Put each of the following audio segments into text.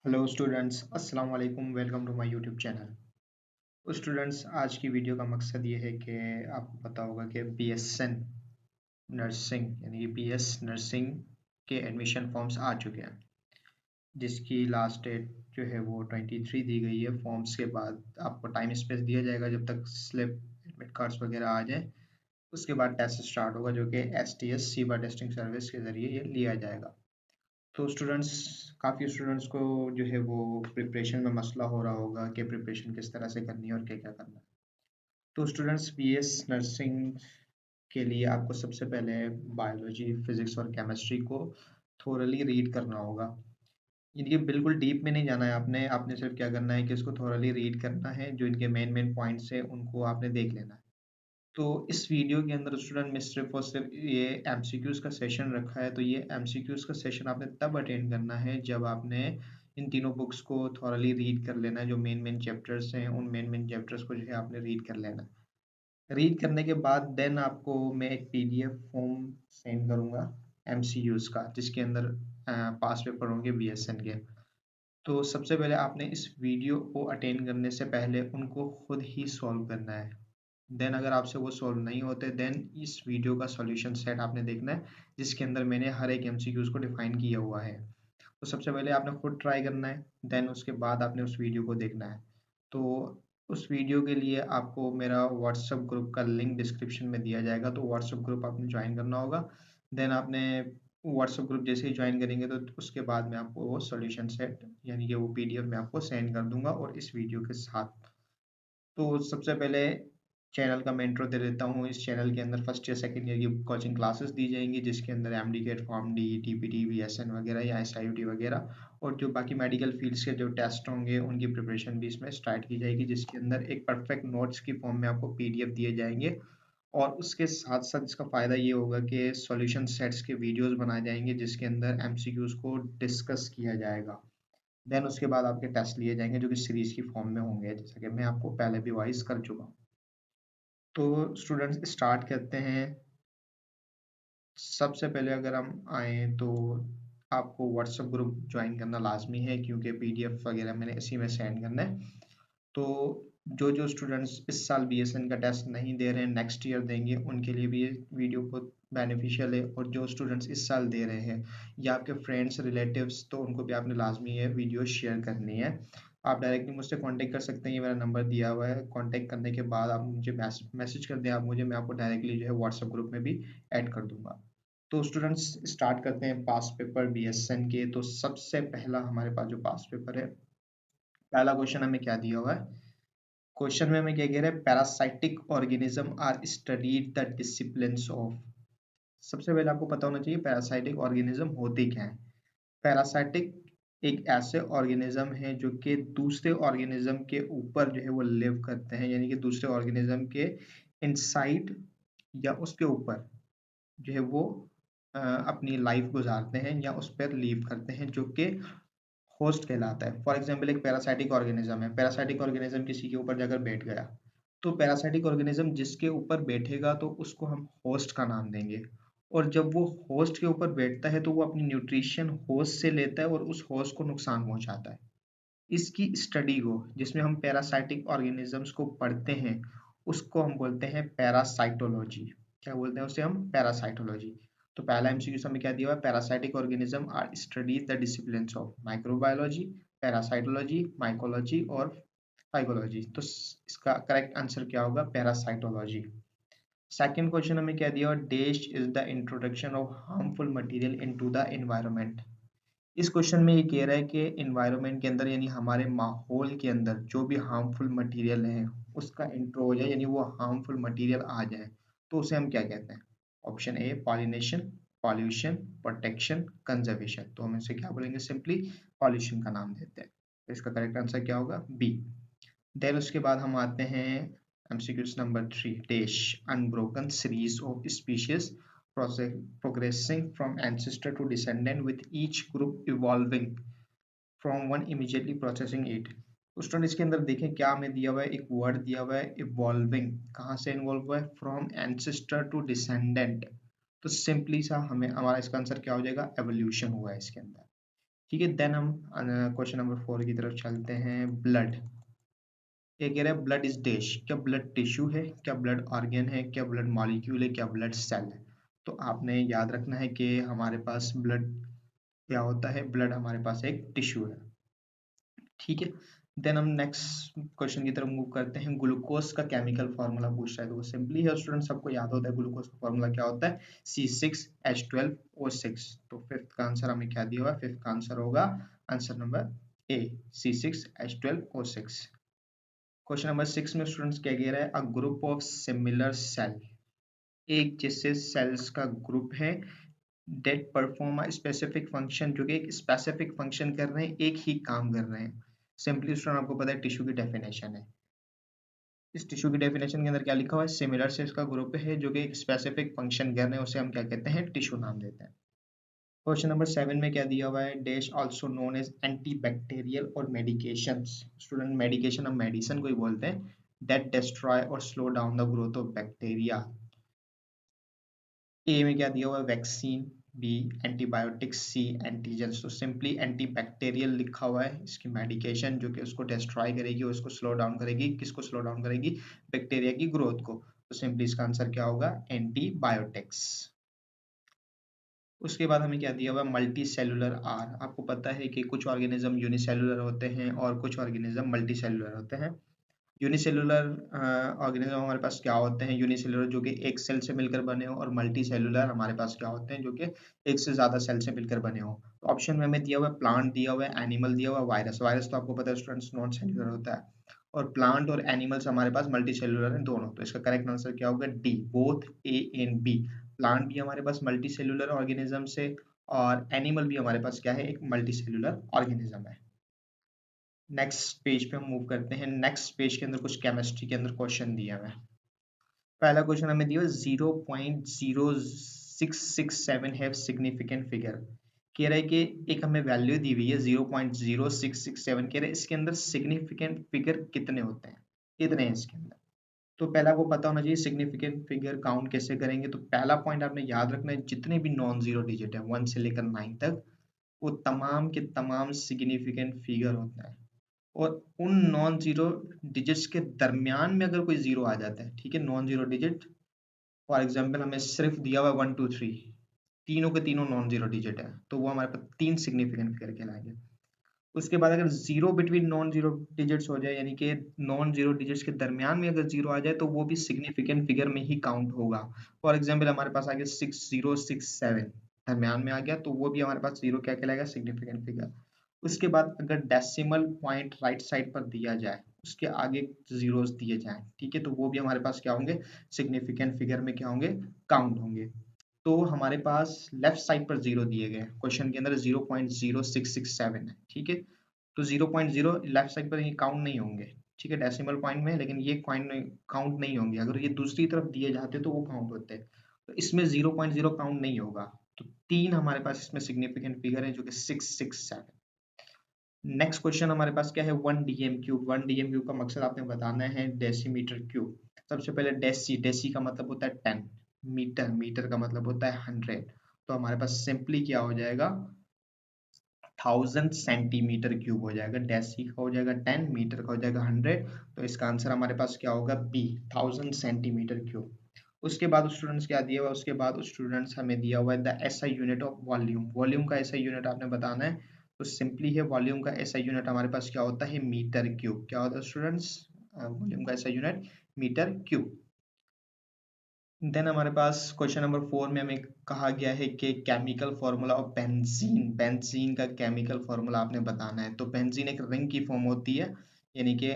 Hello students, अस्सलाम वालेकुम। Welcome to my YouTube channel. तो स्टूडेंट्स, आज की वीडियो का मकसद ये है कि आपको पता होगा कि बीएसएन नर्सिंग यानी कि बीएस नर्सिंग के एडमिशन फॉर्म्स आ चुके हैं, जिसकी लास्ट डेट जो है वो 23 दी गई है। फॉर्म्स के बाद आपको टाइम स्पेस दिया जाएगा जब तक स्लिप एडमिट कार्ड्स वगैरह आ जाए। उसके बाद टेस्ट स्टार्ट होगा जो कि एसटीएस सीबा टेस्टिंग सर्विस के ज़रिए ये लिया जाएगा। तो स्टूडेंट्स, काफ़ी स्टूडेंट्स को जो है वो प्रिपरेशन में मसला हो रहा होगा कि प्रिपरेशन किस तरह से करनी है और क्या क्या करना है। तो स्टूडेंट्स, बीएस नर्सिंग के लिए आपको सबसे पहले बायोलॉजी, फिजिक्स और केमिस्ट्री को थोरली रीड करना होगा। इनके बिल्कुल डीप में नहीं जाना है आपने आपने सिर्फ क्या करना है कि इसको थोरली रीड करना है। जो इनके मेन मेन पॉइंट्स हैं उनको आपने देख लेना है। तो इस वीडियो के अंदर स्टूडेंट में सिर्फ और सिर्फ ये एमसीक्यूज का सेशन रखा है। तो ये एमसीक्यूज का सेशन आपने तब अटेंड करना है जब आपने इन तीनों बुक्स को थॉरली रीड कर लेना है। जो मेन मेन चैप्टर्स हैं उन मेन मेन चैप्टर्स को जो है आपने रीड कर लेना है। रीड करने के बाद देन आपको मैं एक पीडीएफ फॉर्म सेंड करूंगा एमसीक्यूज का, जिसके अंदर पास पेपर होंगे बीएसएन के। तो सबसे पहले आपने इस वीडियो को अटेंड करने से पहले उनको खुद ही सॉल्व करना है। देन अगर आपसे वो सॉल्व नहीं होते, देन इस वीडियो का सॉल्यूशन सेट आपने देखना है, जिसके अंदर मैंने हर एक एमसीक्यूज को डिफाइन किया हुआ है। तो सबसे पहले आपने खुद ट्राई करना है, देन उसके बाद आपने उस वीडियो को देखना है। तो उस वीडियो के लिए आपको मेरा व्हाट्सएप ग्रुप का लिंक डिस्क्रिप्शन में दिया जाएगा, तो व्हाट्सएप ग्रुप आपने ज्वाइन करना होगा। देन आपने व्हाट्सएप ग्रुप जैसे ही ज्वाइन करेंगे तो उसके बाद मैं आपको वो सॉल्यूशन सेट यानी कि वो पीडीएफ मैं आपको सेंड कर दूंगा और इस वीडियो के साथ। तो सबसे पहले चैनल का मैं इंट्रो दे देता हूँ। इस चैनल के अंदर फर्स्ट या सेकंड ईयर की कोचिंग क्लासेस दी जाएंगी, जिसके अंदर MDCAT, form D, TPT, BSN वगैरह या एसआईयूटी वगैरह, और जो बाकी मेडिकल फील्ड्स के जो टेस्ट होंगे उनकी प्रिपरेशन भी इसमें स्टार्ट की जाएगी, जिसके अंदर एक परफेक्ट नोट्स की फॉर्म में आपको पीडीएफ दिए जाएंगे। और उसके साथ साथ इसका फ़ायदा ये होगा कि सॉल्यूशन सेट्स के वीडियोस बनाए जाएंगे, जिसके अंदर एमसीक्यूज को डिस्कस किया जाएगा। देन उसके बाद आपके टेस्ट लिए जाएंगे जो कि सीरीज की फॉर्म में होंगे, जैसा कि मैं आपको पहले भी वाइज कर चुका हूँ। तो स्टूडेंट्स, स्टार्ट करते हैं। सबसे पहले अगर हम आए तो आपको व्हाट्सएप ग्रुप ज्वाइन करना लाजमी है, क्योंकि पीडीएफ वगैरह मैंने इसी में सेंड करना है। तो जो जो स्टूडेंट्स इस साल बीएसएन का टेस्ट नहीं दे रहे हैं, नेक्स्ट ईयर देंगे, उनके लिए भी ये वीडियो बहुत बेनिफिशियल है। और जो स्टूडेंट्स इस साल दे रहे हैं या आपके फ्रेंड्स रिलेटिव्स, तो उनको भी आपने लाजमी ये वीडियो शेयर करनी है। आप डायरेक्टली मुझसे कांटेक्ट कर सकते हैं, ये मेरा नंबर दिया हुआ है। कांटेक्ट करने के बाद आप मुझे मैसेज कर दें आप मुझे, मैं आपको डायरेक्टली जो है व्हाट्सएप ग्रुप में भी ऐड कर दूंगा। तो स्टूडेंट्स, स्टार्ट करते हैं पास पेपर बीएसएन के। तो सबसे पहला हमारे पास जो पास पेपर है, पहला क्वेश्चन हमें क्या दिया हुआ है। क्वेश्चन में हमें क्या कह रहा है, parasitic organism are studied the disciplines of. सबसे पहले आपको पता होना चाहिए पैरासाइटिक ऑर्गेनिज्म होते क्या है। पैरासाइटिक एक ऐसे ऑर्गेनिज्म है जो कि दूसरे ऑर्गेनिज्म के ऊपर जो है वो लिव करते हैं, यानी कि दूसरे ऑर्गेनिज्म के इनसाइड या उसके ऊपर जो है वो अपनी लाइफ गुजारते हैं या उस पर लीव करते हैं, जो कि होस्ट कहलाता है। फॉर एग्जाम्पल, एक पैरासाइटिक ऑर्गेनिज्म है। पैरासाइटिक ऑर्गेनिज्म किसी के ऊपर जाकर बैठ गया, तो पैरासाइटिक ऑर्गेनिज्म जिसके ऊपर बैठेगा तो उसको हम होस्ट का नाम देंगे। और जब वो होस्ट के ऊपर बैठता है तो वो अपनी न्यूट्रिशन होस्ट से लेता है और उस होस्ट को नुकसान पहुंचाता है। इसकी स्टडी को, जिसमें हम पैरासाइटिक ऑर्गेनिजम्स को पढ़ते हैं, उसको हम बोलते हैं पैरासाइटोलॉजी। क्या बोलते हैं उसे हम? पैरासाइटोलॉजी। तो पहला एमसीक्यू हमें क्या दिया हुआ है, parasitic organism are studies the disciplines of microbiology, parasitology, mycology और फाइकोलॉजी। तो इसका करेक्ट आंसर क्या होगा? पैरासाइटोलॉजी। सेकंड क्वेश्चन हमें क्या दिया हुआ, dash is the introduction of harmful material into the environment. इस क्वेश्चन में ये कह रहा है कि एनवायरनमेंट के अंदर यानी हमारे माहौल के अंदर जो भी हार्मफुल मटेरियल है उसका इंट्रो हो जाए, यानी वो हार्मफुल मटेरियल आ जाए, तो उसे हम क्या कहते हैं? Option A pollination, pollution, protection, conservation. तो हम इसे क्या बोलेंगे? सिंपली पॉल्यूशन का नाम देते हैं। तो इसका करेक्ट आंसर क्या होगा? बी। देन उसके बाद हम आते हैं MCQs number 3, dash unbroken series of species progressing from ancestor to descendant with each group evolving from one immediately processing it। तो स्टूडेंट, इसके अंदर देखें क्या हमें दिया हुआ है, एक वर्ड दिया हुआ है इवॉल्विंग। कहाँ से इन्वॉल्व हुआ है? From ancestor to descendant. तो सिंपली सा हमें हमारा इसका आंसर क्या हो जाएगा? एवोल्यूशन हुआ है इसके अंदर। ठीक है। देन हम क्वेश्चन नंबर 4 की तरफ चलते हैं। ब्लड, ये कह रहा है ब्लड इज डैश, क्या ब्लड टिश्यू है, क्या ब्लड ऑर्गन है, क्या ब्लड मॉलिक्यूल है, क्या ब्लड सेल है। तो आपने याद रखना है कि हमारे पास ब्लड क्या होता है, ब्लड हमारे पास एक टिश्यू है। ठीक है। देन हम नेक्स्ट क्वेश्चन की तरफ मूव करते हैं। ग्लूकोज का केमिकल फार्मूला पूछ रहा है, तो वो सिंपली है स्टूडेंट, सबको याद होता है ग्लूकोज का फार्मूला क्या होता है, C6H12O6। तो फिफ्थ का आंसर हमें क्या दिया हुआ है, फिफ्थ का आंसर होगा answer number A, C6H12O6। Question number 6 में स्टूडेंट्स क्या कह रहा है, a group of similar cell, एक जैसे सेल्स का ग्रुप है, that perform a specific function, जो कि एक स्पेसिफिक फंक्शन कर रहे हैं, एक ही काम कर रहे हैं। सिंपली स्टूडेंट आपको पता है टिश्यू की डेफिनेशन है। इस टिश्यू की डेफिनेशन के अंदर क्या लिखा हुआ है, सिमिलर सेल्स का ग्रुप है जो कि एक स्पेसिफिक फंक्शन कर रहे हैं, उसे हम क्या कहते हैं, टिश्यू नाम देते हैं। क्वेश्चन नंबर 7 में क्या दिया हुआ है, dash also known as antibacterial और मेडिकेशंस। स्टूडेंट मेडिकेशन हम मेडिसिन को ही बोलते हैं, दैट डिस्ट्रॉय और slow down the growth of bacteria. A में क्या दिया हुआ है, vaccine, B antibiotics, C antigens. तो सिंपली एंटीबैक्टीरियल लिखा हुआ है, इसकी मेडिकेशन जो कि उसको डिस्ट्रॉय करेगी और उसको स्लो डाउन करेगी, किसको स्लो डाउन करेगी, बैक्टीरिया की ग्रोथ को। तो सिंपली इसका आंसर क्या होगा, एंटीबायोटिक्स। उसके बाद हमें क्या दिया हुआ है, मल्टी सेलुलर आर। आपको पता है कि कुछ ऑर्गेनिज्म यूनिसेलुलर होते हैं और कुछ ऑर्गेनिज्म मल्टी सेलुलर होते हैं। यूनिसेलुलर ऑर्गेनिज्म हमारे पास क्या होते हैं, यूनिसेलुलर जो कि एक सेल से मिलकर बने हो, और मल्टी सेलुलर हमारे पास क्या होते हैं जो कि एक से ज्यादा सेल से मिलकर बने हो। तो ऑप्शन में हमें दिया हुआ है प्लांट, दिया हुआ है एनिमल, दिया हुआ है वायरस। वायरस तो आपको पता है स्टूडेंट्स नॉन सेलुलर होता है, और प्लांट और एनिमल्स हमारे पास मल्टी सेलुलर हैं दोनों। तो इसका करेक्ट आंसर क्या होगा, D, both A and B. Plant भी हमारे पास मल्टी सेलुलर ऑर्गेनिज्म से, और एनिमल भी हमारे पास क्या है, एक मल्टी सेलुलर ऑर्गेनिज्म है। नेक्स्ट पेज पे हम मूव करते हैं। नेक्स्ट पेज के अंदर कुछ केमिस्ट्री के अंदर क्वेश्चन दिया हुआ है। पहला क्वेश्चन हमें दिया 0.0667 है सिग्निफिकेंट फिगर। कह रहा है कि एक हमें वैल्यू दी हुई है 0.0667, कह रहा है इसके अंदर सिग्निफिकेंट फिगर कितने होते हैं, कितने हैं इसके अंदर। तो पहला आपको पता होना चाहिए सिग्निफिकेंट फिगर काउंट कैसे करेंगे। तो पहला पॉइंट आपने याद रखना है, जितने भी नॉन जीरो डिजिट है 1 से लेकर 9 तक, वो तमाम के तमाम सिग्निफिकेंट फिगर होता है। और उन नॉन जीरो डिजिट्स के दरमियान में अगर कोई जीरो आ जाता है, ठीक है, non zero digit, for example हमें सिर्फ दिया हुआ 1 2 3, तीनों के तीनों नॉन जीरो डिजिट है, तो वो हमारे पास तीन सिग्निफिकेंट फिगर कहलाएंगे। उसके बाद अगर zero between non zero digits हो जाए, यानी कि नॉन जीरो डिजिट्स के दरमियान में अगर जीरो आ जाए, तो वो भी सिग्निफिकेंट फिगर में ही काउंट होगा। फॉर एग्जाम्पल हमारे पास आ गया 6067, दरमियान में आ गया, तो वो भी हमारे पास जीरो क्या कहलाएगा, सिग्निफिकेंट फिगर। उसके बाद अगर डेसिमल पॉइंट राइट साइड पर दिया जाए, उसके आगे जीरोस दिए जाएं, ठीक है, तो वो भी हमारे पास क्या होंगे, सिग्निफिकेंट फिगर में क्या होंगे, काउंट होंगे। तो हमारे पास लेफ्ट साइड पर जीरो दिए गए क्वेश्चन के अंदर 0.0667 है, ठीक है। तो 0.0 लेफ्ट साइड पर ये काउंट नहीं होंगे, ठीक है, डेसिमल पॉइंट में, लेकिन ये पॉइंट नहीं काउंट नहीं होंगे। अगर ये दूसरी तरफ दिए जाते तो वो काउंट होते हैं, तो इसमें 0.0 काउंट नहीं होगा। तो तीन हमारे पास इसमें सिग्निफिकेंट फिगर है जो कि 667। नेक्स्ट क्वेश्चन हमारे पास क्या है, 1 DM³ 1 DM³ का मकसद आपने बताना है डेसीमीटर क्यूब। सबसे पहले डेसी, डेसी का मतलब होता है 10, मीटर, मीटर का मतलब होता है 100। तो हमारे पास सिंपली क्या हो जाएगा, 1000 सेंटीमीटर क्यूब हो जाएगा। डेसी का हो जाएगा 10, मीटर का हो जाएगा 100। तो इसका आंसर हमारे पास क्या होगा, बी, 1000 सेंटीमीटर क्यूब। उसके बाद स्टूडेंट्स क्या दिया हुआ है, उसके बाद स्टूडेंट्स हमें दिया हुआ है the SI unit of volume. Volume का एसआई यूनिट आपने बताना है। तो सिंपली है, वॉल्यूम का एसआई यूनिट हमारे पास क्या होता है, मीटर क्यूब। क्या होता है स्टूडेंट्स, वॉल्यूम का SI unit metre cube. Then हमारे पास क्वेश्चन नंबर 4 में हमें कहा गया है कि chemical formula of benzene, benzene का केमिकल फार्मूला आपने बताना है। तो बेंजीन एक रिंग की फॉर्म होती है, यानी कि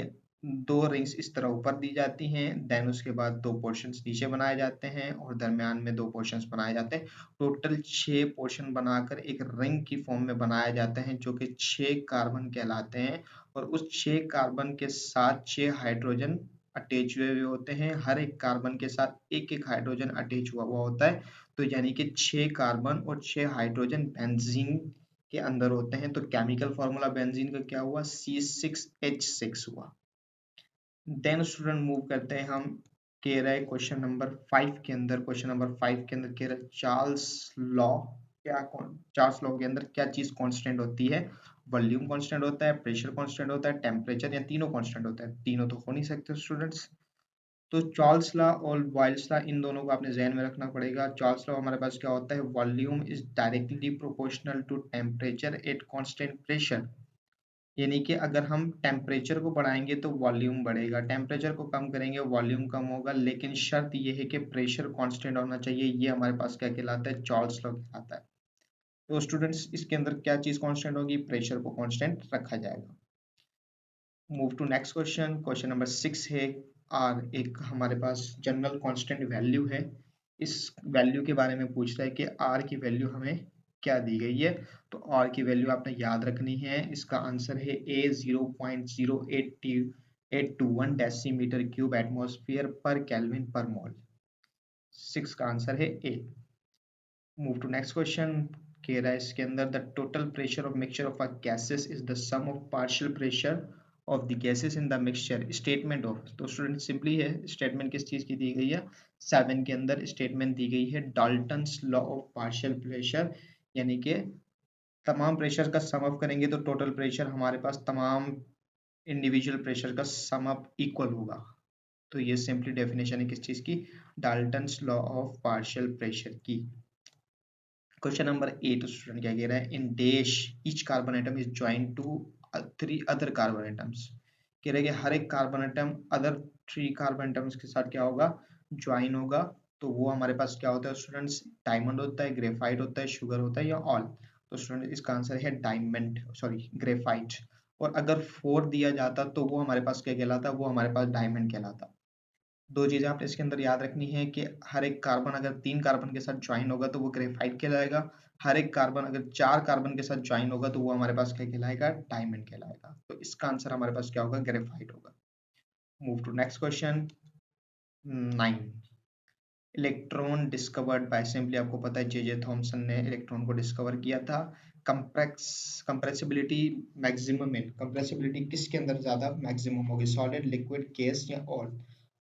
दो रिंग्स इस तरह ऊपर दी जाती हैं, देन उसके बाद दो पोर्शंस नीचे बनाए जाते हैं, और दरमियान में दो पोर्शंस बनाए जाते हैं। टोटल 6 पोर्शन बनाकर एक रिंग की फॉर्म में बनाया जाता है, जो कि 6 कार्बन कहलाते हैं। और उस 6 कार्बन के साथ 6 हाइड्रोजन अटैच हुए हुए होते हैं, हर एक कार्बन के साथ एक एक हाइड्रोजन अटैच हुआ हुआ होता है। तो यानी कि 6 कार्बन और 6 हाइड्रोजन बेंजीन के अंदर होते हैं। तो केमिकल फॉर्मूला बेंजीन का क्या हुआ, C6H6 हुआ। देन स्टूडेंट मूव करते हैं हम, कह रहा है क्वेश्चन नंबर 5 के अंदर, क्वेश्चन नंबर 5 के अंदर कह रहा है चार्ल्स लॉ क्या चार्ल्स लॉ के अंदर क्या चीज कांस्टेंट होती है? वॉल्यूम कांस्टेंट होता है, प्रेशर कांस्टेंट होता है, टेम्परेचर, या तीनों कांस्टेंट होता है? तीनों तो हो नहीं सकते स्टूडेंट्स। तो चार्ल्स लॉ और बॉयल्स लॉ, इन दोनों को आपने ध्यान में रखना पड़ेगा। चार्ल्स लॉ हमारे पास क्या होता है? Volume is directly proportional to temperature at constant pressure, यानी कि अगर हम टेम्परेचर को बढ़ाएंगे तो वॉल्यूम बढ़ेगा, टेम्परेचर को कम करेंगे वॉल्यूम कम होगा, लेकिन शर्त ये है कि प्रेशर कांस्टेंट होना चाहिए। ये हमारे पास क्या कहलाता है? चार्ल्स लॉ कहलाता है। तो स्टूडेंट्स इसके अंदर क्या चीज कांस्टेंट होगी? प्रेशर को कांस्टेंट रखा जाएगा। Move to next question. Question number 6 है आर, एक हमारे पास जनरल कांस्टेंट वैल्यू है। इस वैल्यू के बारे में पूछ रहा है कि आर की वैल्यू हमें क्या दी गई है। तो आर की वैल्यू आपने याद रखनी है। इसका आंसर है ए 0.08821 डेसीमीटर क्यूब एटमॉस्फेयर पर केल्विन पर मोल। 6 का आंसर है A. Move to next question. कह रहा है इसके अंदर the total pressure of mixture of a gases is the sum of partial pressure of the gases in the mixture. Statement of, तो स्टूडेंट सिंपली है, स्टेटमेंट किस चीज की दी गई है? 7 के अंदर स्टेटमेंट दी गई है Dalton's law of partial pressure, यानी कि तमाम प्रेशर का सम अप करेंगे तो टोटल प्रेशर हमारे पास तमाम इंडिविजुअल प्रेशर का सम अप इक्वल होगा। तो ये सिंपली डेफिनेशन है किस चीज की? Dalton's law of partial pressure की। क्वेश्चन नंबर 8 स्टूडेंट क्या कह रहा है? In dash each carbon atom is joint to 3 other carbon atoms. कह रहे हैं कि हर एक carbon atom other 3 carbon atoms के साथ क्या होगा? ज्वाइन होगा। तो वो हमारे पास क्या होता है स्टूडेंट्स? डायमंड होता है, ग्रेफाइट होता है, शुगर होता है, या ऑल? तो स्टूडेंट इसका आंसर है डायमंड, सॉरी ग्रेफाइट। और अगर 4 दिया जाता तो वो हमारे पास क्या कहलाता? वो हमारे पास डायमंड कहलाता। दो चीजें आपने इसके अंदर याद रखनी है कि हर एक कार्बन अगर 3 कार्बन के साथ ज्वाइन होगा तो वो ग्रेफाइट कहलाएगा। हर एक कार्बन अगर 4 कार्बन के साथ ज्वाइन होगा तो वो हमारे पास क्या कहलाएगा? डायमंड कहलाएगा। तो इसका आंसर हमारे पास क्या होगा? ग्रेफाइट होगा। Move to next question 9। Electron discovered by, simply आपको पता है जे थॉमसन ने इलेक्ट्रॉन को डिस्कवर किया था। कंप्रेसिबिलिटी मैक्सिमम में, कंप्रेसिबिलिटी किसके अंदर ज्यादा मैक्सिमम होगी? सॉलिड, लिक्विड, गैस, या ऑल?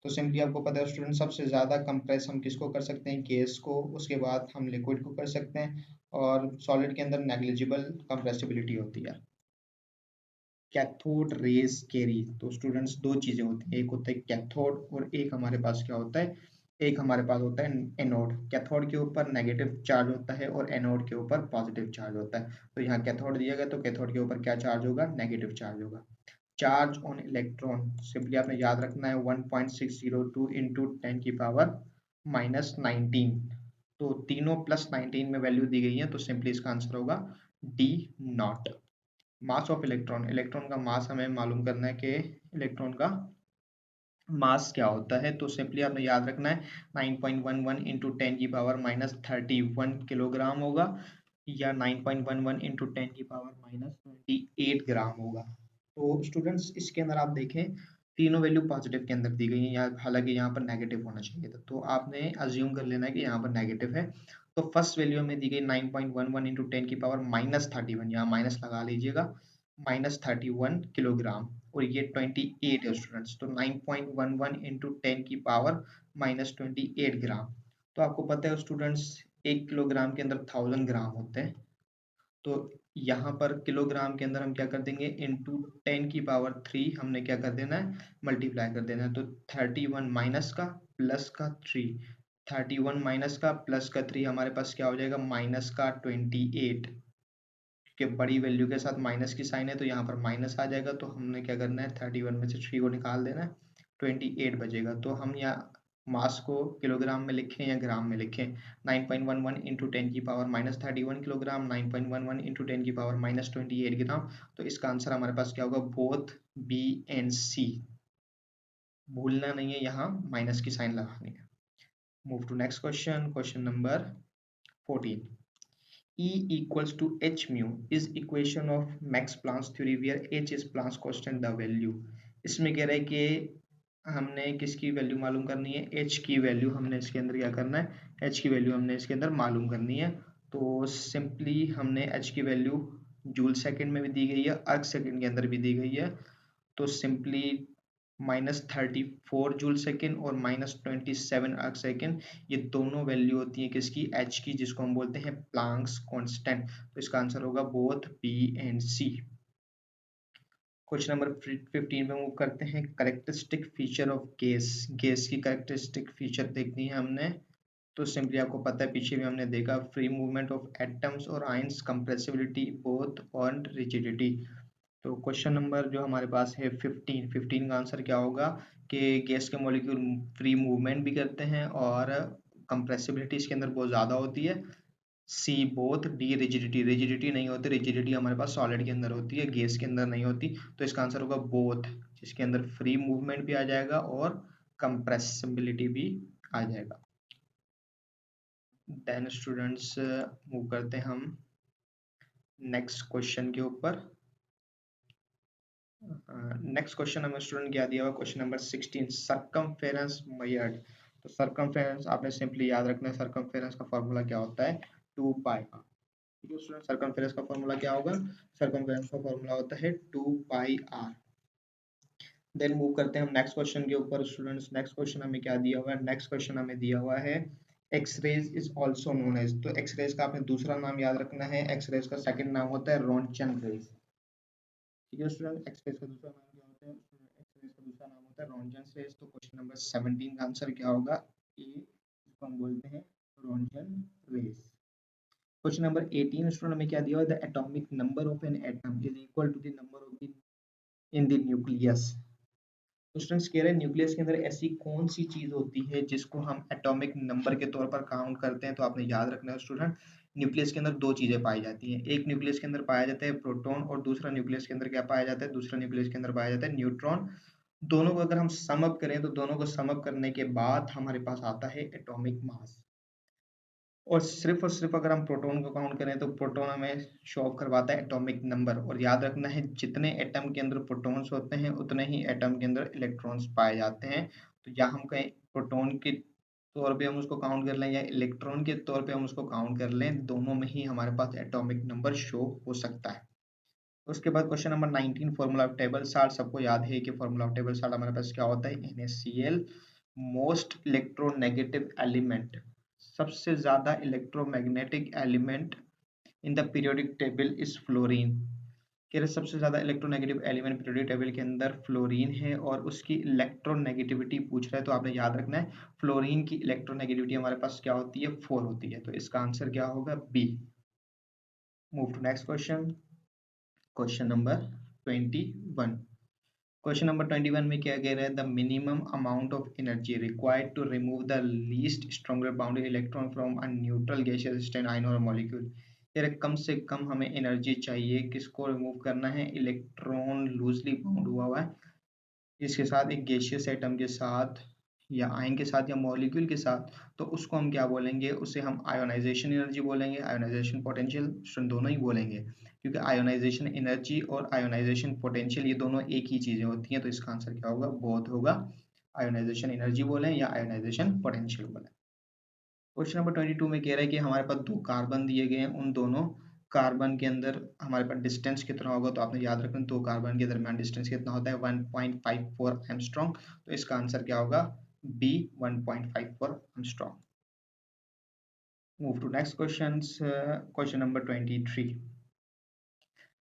तो सिंपली आपको पता है स्टूडेंट, सबसे ज्यादा कंप्रेस हम किसको कर सकते हैं? गैस को। उसके बाद हम लिक्विड को कर सकते हैं, और सॉलिड के अंदर नेग्लिजिबल कंप्रेसिबिलिटी होती है। कैथोड रेज कैरी, तो स्टूडेंट्स दो चीजें होती हैं, एक होता है कैथोड और एक हमारे पास क्या होता है? एक हमारे पास होता है एनोड। कैथोड के ऊपर नेगेटिव चार्ज होता है और एनोड के ऊपर पॉजिटिव चार्ज होता है। तो यहाँ कैथोड दिया गया तो कैथोड के ऊपर क्या चार्ज होगा? नेगेटिव चार्ज होगा। चार्ज ऑन इलेक्ट्रॉन, सिंपली आपने याद रखना है 1.602 इंटू 10 की पावर -19। तो तीनों +19 में वैल्यू दी गई है, तो सिंपली इसका आंसर होगा D not. Mass of electron, electron का मास हमें मालूम करना है कि इलेक्ट्रॉन का मास क्या होता है। तो सिंपली आपने याद रखना है 9.11 इंटू 10 की पावर -31 किलोग्राम होगा, या 9.11 इंटू 10 की पावर -28 ग्राम होगा। तो स्टूडेंट्स इसके अंदर आप देखें तीनों वैल्यू पॉजिटिव के अंदर दी गई है, यहाँ हालांकि यहाँ पर नेगेटिव होना चाहिए था, तो आपने अज्यूम कर लेना है कि यहाँ पर नेगेटिव है। तो फर्स्ट वैल्यू हमें दी गई 9.11 इंटू 10 की पावर -31, यहाँ माइनस लगा लीजिएगा, -31 किलोग्राम, और ये 28 है स्टूडेंट्स। तो 9.11 इंटू 10 की पावर -28 ग्राम। तो आपको पता है स्टूडेंट्स 1 किलोग्राम के अंदर 1000 ग्राम होते हैं। तो यहाँ पर किलोग्राम के अंदर हम क्या कर देंगे? इंटू 10 की पावर 3 हमने क्या कर देना है? मल्टीप्लाई कर देना है। तो 31 माइनस का प्लस का 3, 31 माइनस का प्लस का 3 हमारे पास क्या हो जाएगा? माइनस का 28। कि बड़ी वैल्यू के साथ माइनस की साइन है तो यहाँ पर माइनस आ जाएगा, तो हमने क्या करना है? 31 में से 3 को निकाल देना है, 28 बचेगा। तो हम यहाँ मास को किलोग्राम में लिखें या ग्राम में लिखें? 9.11 इंटू 10 की पावर -31 किलोग्राम, 9.11 इंटू 10 की पावर -28 ग्राम। तो इसका आंसर हमारे पास क्या होगा? Both B and C. भूलना नहीं है, यहाँ माइनस की साइन लगानी है। Move to next question. Question number 14। E equals to h mu is equation of Max Planck's theory where h is Planck's constant the value। इसमें कह रहा है कि हमने किसकी वैल्यू मालूम करनी है? h की वैल्यू हमने इसके अंदर क्या करना है? h की वैल्यू हमने इसके अंदर मालूम करनी है। तो सिंपली हमने h की वैल्यू जूल सेकंड में भी दी गई है, अर्ग सेकंड के अंदर भी दी गई है। तो सिंपली -34 जूल सेकेंड और -27 अर्ग सेकेंड, ये दोनों वैल्यू होती है किसकी, एच की, जिसको हम बोलते हैं प्लांक्स कांस्टेंट। तो इसका आंसर होगा both B and C. Question number 15 पे मूव करते हैं। Characteristic feature of gas, gas की करेक्टरिस्टिक फीचर देखनी है हमने। तो सिंपली आपको पता है, पीछे भी हमने देखा, फ्री मूवमेंट ऑफ एटम्स और आयंस, कंप्रेसिबिलिटी बोथ और रिजिडिटी। तो क्वेश्चन नंबर जो हमारे पास है 15 का आंसर क्या होगा कि गैस के मॉलिक्यूल फ्री मूवमेंट भी करते हैं और कंप्रेसिबिलिटी इसके अंदर बहुत ज़्यादा होती है। C both, D rigidity, rigidity नहीं होती, रिजिडिटी हमारे पास सॉलिड के अंदर होती है, गैस के अंदर नहीं होती। तो इसका आंसर होगा बोथ, जिसके अंदर फ्री मूवमेंट भी आ जाएगा और कंप्रेसिबिलिटी भी आ जाएगा। देन स्टूडेंट्स मूव करते हैं हम नेक्स्ट क्वेश्चन के ऊपर। नेक्स्ट क्वेश्चन हमें स्टूडेंट क्या दिया हुआ, क्वेश्चन नंबर 16, सरकमफेरेंस मेजर्ड। तो सरकमफेरेंस आपने सिंपली याद रखना है, सरकमफेरेंस का फॉर्मूला क्या होता है, 2 पाई आर। ठीक है स्टूडेंट, सरकमफेरेंस का फॉर्मूला क्या होगा, सरकमफेरेंस का फॉर्मूला होता है 2 पाई आर। देन मूव करते हैं हम नेक्स्ट क्वेश्चन के ऊपर स्टूडेंट्स। नेक्स्ट क्वेश्चन हमें क्या दिया हुआ है, नेक्स्ट क्वेश्चन हमें दिया हुआ है X-rays is also known as. तो एक्सरेज का आपने दूसरा नाम याद रखना है, एक्सरेज का सेकंड नाम होता है रोंटगन रेज। ठीक है स्टूडेंट, एक्सरेज का दूसरा नाम क्या होता है, एक्सरेज का दूसरा नाम होता है रोंटगन रेज। तो क्वेश्चन नंबर 17 का आंसर क्या होगा, ए, इसको हम बोलते हैं roentgen rays. Question number 18 student हमें क्या दिया हुआ है, the atomic number of an atom is equal to the number of the in the nucleus. तो स्टूडेंट्स कह रहे हैं न्यूक्लियस के अंदर ऐसी कौन सी चीज होती है जिसको हम एटॉमिक नंबर के तौर पर काउंट करते हैं। तो आपने याद रखना है स्टूडेंट, न्यूक्लियस के अंदर दो चीजें पाई जाती हैं, एक न्यूक्लियस के अंदर पाया जाता है प्रोटॉन और दूसरा न्यूक्लियस के अंदर क्या पाया जाता है, दूसरा न्यूक्लियस के अंदर पाया जाता है न्यूट्रॉन। दोनों को अगर हम सम अप करें तो दोनों को सम अप करने के बाद हमारे पास आता है एटॉमिक मास। और सिर्फ अगर हम प्रोटॉन को काउंट करें तो प्रोटॉन हमें शो ऑफ करवाता है एटॉमिक नंबर। और याद रखना है, जितने एटम के अंदर प्रोटॉन्स होते हैं उतने ही एटम के अंदर इलेक्ट्रॉन्स पाए जाते हैं। तो या हम कहें प्रोटॉन के तौर पे हम उसको काउंट कर लें या इलेक्ट्रॉन के तौर पे हम उसको काउंट कर लें, दोनों में ही हमारे पास एटॉमिक नंबर शो हो सकता है। उसके बाद question number 19, formula of table salt. सबको याद है कि फॉर्मूला ऑफ टेबल साल्ट हमारे पास क्या होता है, NaCl। मोस्ट इलेक्ट्रोनेगेटिव एलिमेंट, सबसे ज्यादा electromagnetic element in the periodic table is fluorine. कह रहे सबसे ज्यादा इलेक्ट्रोनेगेटिव एलिमेंट पीरियोडिक टेबल के अंदर फ्लोरीन है और उसकी इलेक्ट्रोनेगेटिविटी पूछ रहा है। तो आपने याद रखना है, फ्लोरीन की इलेक्ट्रोनेगेटिविटी हमारे पास क्या होती है, 4 होती है। तो इसका आंसर क्या होगा, B. Move to next question, question number 21। Question number 21 में क्या कह रहा है, the minimum amount of energy required to remove the least stronger bounded electron from a neutral gaseous state ion or molecule. यार कम से कम हमें एनर्जी चाहिए, किसको रिमूव करना है, इलेक्ट्रॉन लूजली बाउंड हुआ हुआ है इसके साथ, एक गैसियस एटम के साथ या आयन के साथ या मॉलिक्यूल के साथ। तो उसको हम क्या बोलेंगे, उसे हम आयोनाइजेशन एनर्जी बोलेंगे, आयोनाइजेशन पोटेंशियल, दोनों ही बोलेंगे, क्योंकि आयोनाइजेशन एनर्जी और आयोनाइजेशन पोटेंशियल ये दोनों एक ही चीजें होती हैं। तो इसका आंसर क्या होगा, बोथ होगा, आयोनाइजेशन एनर्जी बोलें या आयोनाइजेशन पोटेंशियल बोलें। क्वेश्चन नंबर 22 में कह रहा है कि हमारे पास दो कार्बन दिए गए हैं, उन दोनों कार्बन के अंदर हमारे पास डिस्टेंस कितना होगा। तो आपने याद रखना, दो कार्बन के दरमियान डिस्टेंस कितना होता है, 1.54 एंगस्ट्रॉम। तो इसका आंसर क्या होगा, B, 1.54 angstrom. Move to next question, question number 23।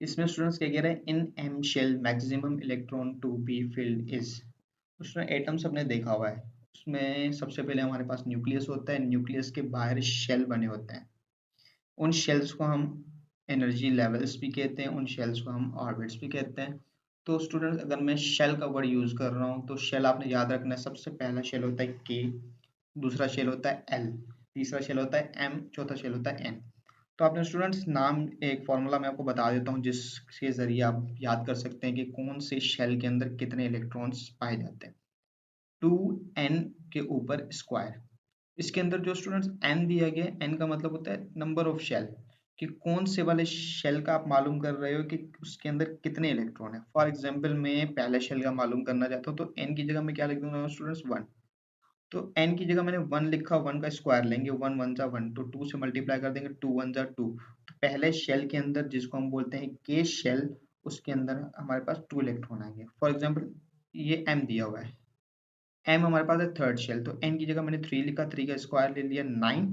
इसमें स्टूडेंट्स क्या कह रहे हैं, in M shell maximum electron to be filled is. उसमें एटम्स हमने देखा हुआ है, उसमें सबसे पहले हमारे पास न्यूक्लियस होता है, न्यूक्लियस के बाहर शेल बने होते हैं, उन शेल्स को हम एनर्जी लेवल्स भी कहते हैं, उन शेल्स को हम ऑर्बिट्स भी कहते हैं। तो स्टूडेंट्स अगर मैं शेल का वर्ड यूज कर रहा हूँ तो शेल आपने याद रखना है, सबसे पहला शेल होता है के, दूसरा शेल होता है एल, तीसरा शेल होता है एम, चौथा शेल होता है एन। तो आपने स्टूडेंट्स नाम, एक फॉर्मूला मैं आपको बता देता हूँ जिसके जरिए आप याद कर सकते हैं कि कौन से शेल के अंदर कितने इलेक्ट्रॉन्स पाए जाते हैं। 2n के ऊपर स्क्वायर, इसके अंदर जो स्टूडेंट्स n दिया गया है, n का मतलब होता है नंबर ऑफ शेल, कि कौन से वाले शेल का आप मालूम कर रहे हो कि उसके अंदर कितने इलेक्ट्रॉन है। फॉर एग्जांपल मैं पहले शेल का मालूम करना चाहता हूँ तो n की जगह मैं क्या लिख दूंगा स्टूडेंट्स, 1। तो n की जगह मैंने 1 लिखा, 1 का स्क्वायर लेंगे, 1 1 जा 1, तो 2 से मल्टीप्लाई कर देंगे, 2 1 जा 2। तो पहले शेल के अंदर जिसको हम बोलते हैं के शेल, उसके अंदर हमारे पास 2 इलेक्ट्रॉन आएंगे। फॉर एग्जाम्पल ये m दिया हुआ है, m हमारे पास है थर्ड शेल, तो n की जगह मैंने 3 लिखा, 3 का स्क्वायर ले लिया 9,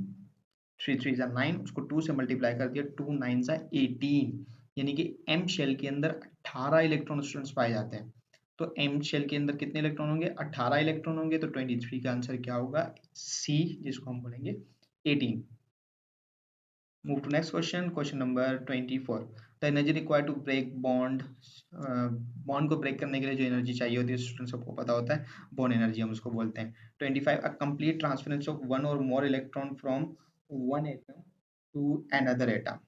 3 3 जा 9, उसको 2 से मल्टीप्लाई कर दिया, 2 9 जा 18, यानी कि m शेल के अंदर 18 इलेक्ट्रॉन स्टूडेंट्स पाए जाते हैं। तो m शेल के अंदर कितने इलेक्ट्रॉन होंगे? 18 इलेक्ट्रॉन होंगे, तो 23 का आंसर क्या होगा? C, जिसको हम बोलेंगे 18। Move to next question, question number 24. The energy required to break bond, bond को ब्रेक करने के लिए जो एनर्जी चाहिए होती है स्टूडेंट सबको पता होता है, बॉन्ड एनर्जी हम उसको बोलते हैं। 25, a complete transference of one और more electron from one atom to another atom.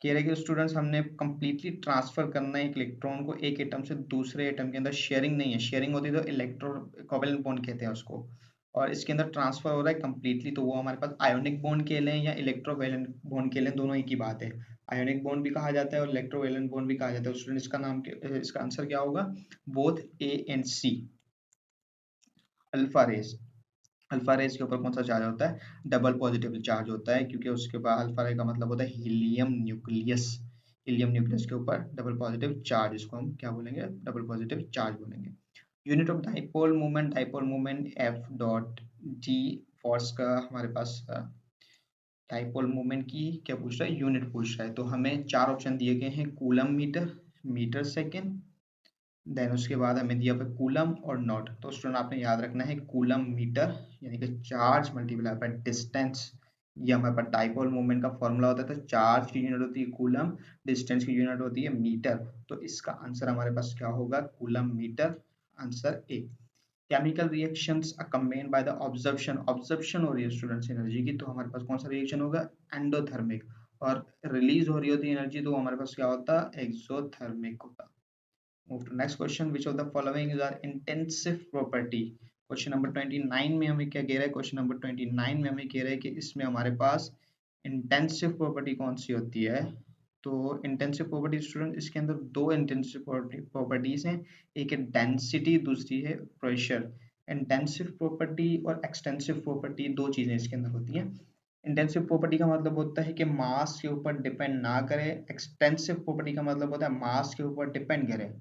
कह रहे कि स्टूडेंट्स हमने कंप्लीटली ट्रांसफर करना है एक इलेक्ट्रॉन को एक एटम से दूसरे एटम के अंदर, शेयरिंग नहीं है, शेयरिंग होती तो इलेक्ट्रो कोवेलेंट बॉन्ड कहते हैं उसको, और इसके अंदर ट्रांसफर हो रहा है कंप्लीटली, तो वो हमारे पास आयोनिक बॉन्ड के लें या इलेक्ट्रोवेलेंट बॉन्ड के लें, दोनों एक ही बात है। आयोनिक बॉन्ड भी कहा जाता है और इलेक्ट्रोवेलेंट बॉन्ड भी कहा जाता है। स्टूडेंट इसका आंसर क्या होगा? Both A and C. Alpha rays, alpha rays के ऊपर कौन सा चार्ज होता है? डबल पॉजिटिव चार्ज होता है, क्योंकि उसके बाद अल्फा रे का मतलब होता है हीलियम न्यूक्लियस, हीलियम न्यूक्लियस के ऊपर डबल पॉजिटिव चार्ज, इसको हम क्या बोलेंगे? डबल पॉजिटिव चार्ज बोलेंगे। Unit of dipole moment F dot D, force का हमारे पास डाइपोल मोमेंट की क्या पूछ रहा है? यूनिट पूछ रहा है। तो हमें चार ऑप्शन दिए गए हैं, coulomb metre, metre second, then उसके बाद हमें दिया पे कूलम और नॉट। तो स्टूडेंट आपने याद रखना है कूलम मीटर यानी कि चार्ज मल्टीप्लाई बाय डिस्टेंस, ये हमारे पास डाइपोल मोमेंट का फॉर्मूला होता है। तो चार्ज की यूनिट होती है कूलम, डिस्टेंस की यूनिट होती है मीटर, तो इसका आंसर हमारे पास क्या होगा? Coulomb metre, answer A. Chemical reactions accompanied by the absorption, absorption हो रही है स्टूडेंट्स एनर्जी की, तो हमारे पास कौन सा रिएक्शन होगा? एंडोथर्मिक, और रिलीज हो रही होती है एनर्जी, तो हमारे पास क्या होता है? एक्सोथर्मिक होता। Move to next question. Which of the following is our intensive property? Question number 29 में हमें क्या कह रहा है? क्वेश्चन नंबर 29 में हमें कह रहा है कि इसमें हमारे पास इंटेंसिव प्रॉपर्टी कौन सी होती है? तो इंटेंसिव प्रॉपर्टी स्टूडेंट, इसके अंदर दो इंटेंसिव प्रॉपर्टीज हैं, एक है डेंसिटी, दूसरी है प्रेशर। इंटेंसिव प्रॉपर्टी और एक्सटेंसिव प्रॉपर्टी दो चीजें इसके अंदर होती हैं। इंटेंसिव प्रॉपर्टी का मतलब होता है कि मास के ऊपर डिपेंड ना करे, एक्सटेंसिव प्रॉपर्टी का मतलब होता है मास के ऊपर डिपेंड करे।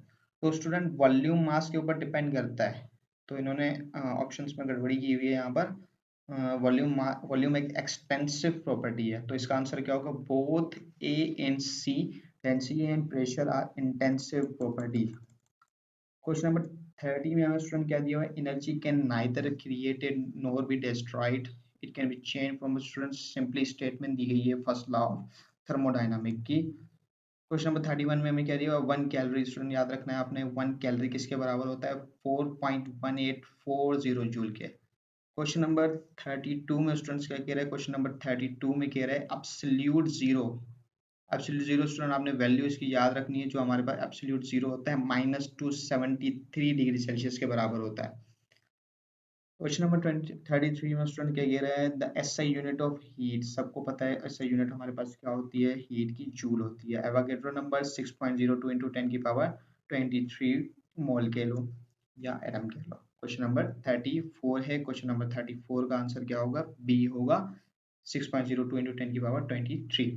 तो स्टूडेंट वॉल्यूम मास के ऊपर डिपेंड करता है, तो इन्होंने ऑप्शंस में गड़बड़ी की हुई है यहाँ पर। वॉल्यूम एक एक्सटेंसिव प्रॉपर्टी है, तो इसका आंसर क्या होगा? Both A and C, density and pressure are intensive property. Question number 30 में हमें स्टूडेंट क्या दिया हुआ है? Energy can neither created nor be destroyed, it can be change from student, simply statement दी गई है फर्स्ट लॉ ऑफ थर्मोडायनामिक की। क्वेश्चन नंबर 31 में हमें क्या दिया? 1 कैलोरी, स्टूडेंट याद रखना है आपने, 1 कैलोरी किसके बराबर होता है? 4.1840 जूल के। क्वेश्चन नंबर 32 में स्टूडेंट्स क्या कह रहे हैं? क्वेश्चन नंबर 32 में कह रहे हैं absolute zero, absolute zero student आपने वैल्यू इसकी याद रखनी है, जो हमारे पास एब्सोल्यूट जीरो होता है -273 डिग्री सेल्सियस के बराबर होता है। क्वेश्चन नंबर 33 में स्टूडेंट क्या कह रहा है? The SI unit of heat, सबको पता है एसआई यूनिट हमारे पास क्या होती है? हीट की जूल होती है। एवोगैड्रो नंबर 6.02 × 10 की पावर 23 मोल कह लो या एटम कह लो। क्वेश्चन नंबर 34 है, क्वेश्चन नंबर 34 का आंसर क्या होगा? बी होगा, 6.02 × 10 की power 23।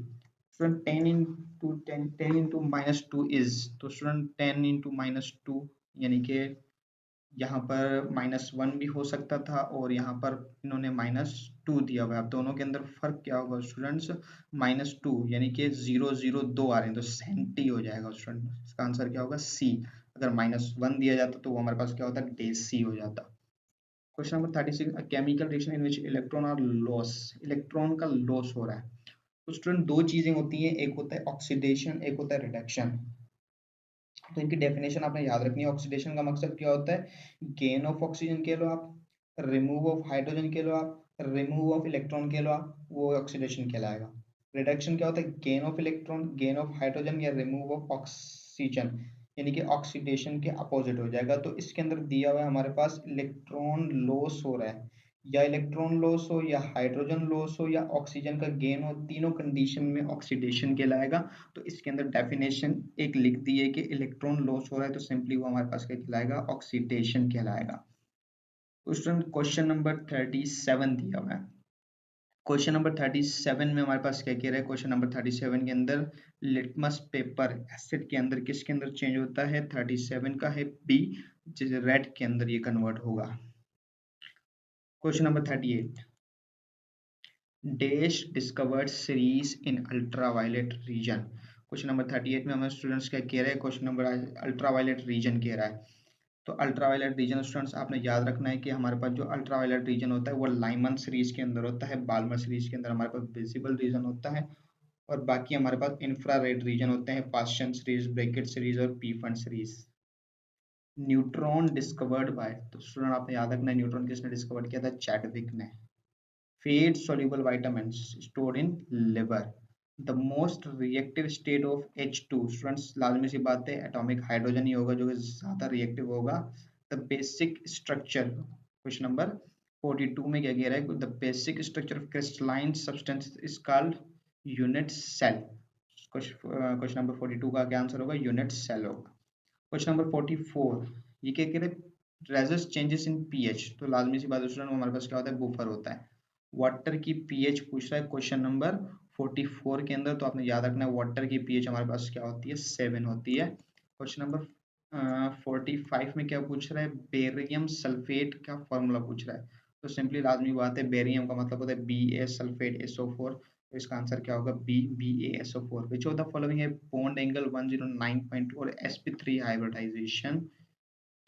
Student 10 into 10 into -2 is, तो स्टूडेंट 10 इंटू -2 यानी कि यहाँ पर -1 भी हो सकता था और यहाँ पर इन्होंने -2 दिया हुआ है। अब दोनों के अंदर फर्क क्या होगा स्टूडेंट्स? -2 यानी कि 002 आ रहे हैं, तो सेंटी हो जाएगा स्टूडेंट। इसका आंसर क्या होगा? सी। अगर -1 दिया जाता तो वो हमारे पास क्या होता? डेसी हो जाता। Question number 36, chemical reaction in which electron are loss, electron का लॉस हो रहा है। तो स्टूडेंट दो चीजें होती हैं, एक होता है ऑक्सीडेशन, एक होता है रिडक्शन। तो इनकी डेफिनेशन आपने याद रखनी है। ऑक्सीडेशन का मकसद क्या होता है? गेन ऑफ ऑक्सीजन कह लो आप, रिमूव ऑफ हाइड्रोजन कह लो आप, रिमूव ऑफ इलेक्ट्रॉन कह लो आप, वो ऑक्सीडेशन कहलाएगा। रिडक्शन क्या होता है? Gain of electron, gain of hydrogen या रिमूव ऑफ ऑक्सीजन, यानी कि ऑक्सीडेशन के अपोजिट हो जाएगा। तो इसके अंदर दिया हुआ है हमारे पास इलेक्ट्रॉन लॉस हो रहा है, या इलेक्ट्रॉन लॉस हो या हाइड्रोजन लॉस हो या ऑक्सीजन का गेन हो, तीनों कंडीशन में ऑक्सीडेशन कहलाएगा। तो इसके अंदर डेफिनेशन एक लिख दी है कि इलेक्ट्रॉन लॉस हो रहा है, तो सिंपली वो हमारे पास क्या कहलाएगा? ऑक्सीडेशन कहलाएगा। क्वेश्चन नंबर 37 दिया हुआ है। क्वेश्चन नंबर 37 में हमारे पास क्या कह रहा है, क्वेश्चन नंबर 37 के अंदर लिटमस पेपर एसिड के अंदर किसके अंदर चेंज होता है, 37 का है बी, जिसे रेड के अंदर ये कन्वर्ट होगा। Question number 38, dash discovered series in ultraviolet region. Question number 38 में हमारे स्टूडेंट्स क्या कह रहे हैं, क्वेश्चन नंबर अल्ट्रावायलेट रीजन कह रहा है। तो अल्ट्रावायलेट रीजन स्टूडेंट्स आपने याद रखना है कि हमारे पास जो अल्ट्रावायलेट रीजन होता है वो लाइमन सीरीज के अंदर होता है, बाल्मर सीरीज के अंदर हमारे पास विजिबल रीजन होता है, और बाकी हमारे पास इंफ्रारेड रीजन होते हैं, पास्चन सीरीज, ब्रैकेट सीरीज और पीफन सीरीज। न्यूट्रॉन डिस्कवर्ड बाय, तो स्टूडेंट आपने याद रखना है न्यूट्रॉन किसने डिस्कवर किया था, चैडविक ने। Fat soluble vitamins stored in liver, the most reactive state of H2, students लाजमी सी बात है एटॉमिक हाइड्रोजन ही होगा जो कि ज्यादा रिएक्टिव होगा। The basic structure, question number 42 में क्या कह रहा है, the basic structure of crystalline substance is called unit cell. Question number 42 का क्या आंसर होगा, यूनिट सेल होगा। क्वेश्चन नंबर 44, ये क्या कह रहे हैं, रेजिस्ट चेंजेस इन पीएच, तो लाजमी सी बात है स्टूडेंट हमारे पास क्या होता है, बुफर होता है। वाटर की पीएच पूछ रहा है क्वेश्चन नंबर 44 के अंदर, तो आपने याद रखना है वाटर की पीएच हमारे पास क्या होती है, 7 होती है। क्वेश्चन नंबर 45 में क्या पूछ रहा है, बेरियम सल्फेट का फॉर्मूला पूछ रहा है। तो सिंपली लाजमी बात है, बेरियम का मतलब होता है Ba सल्फेट SO4, तो इसका आंसर क्या होगा, B BaSO4। Which of the following है बॉन्ड एंगल 109.2 और sp3 हाइब्रिडाइजेशन।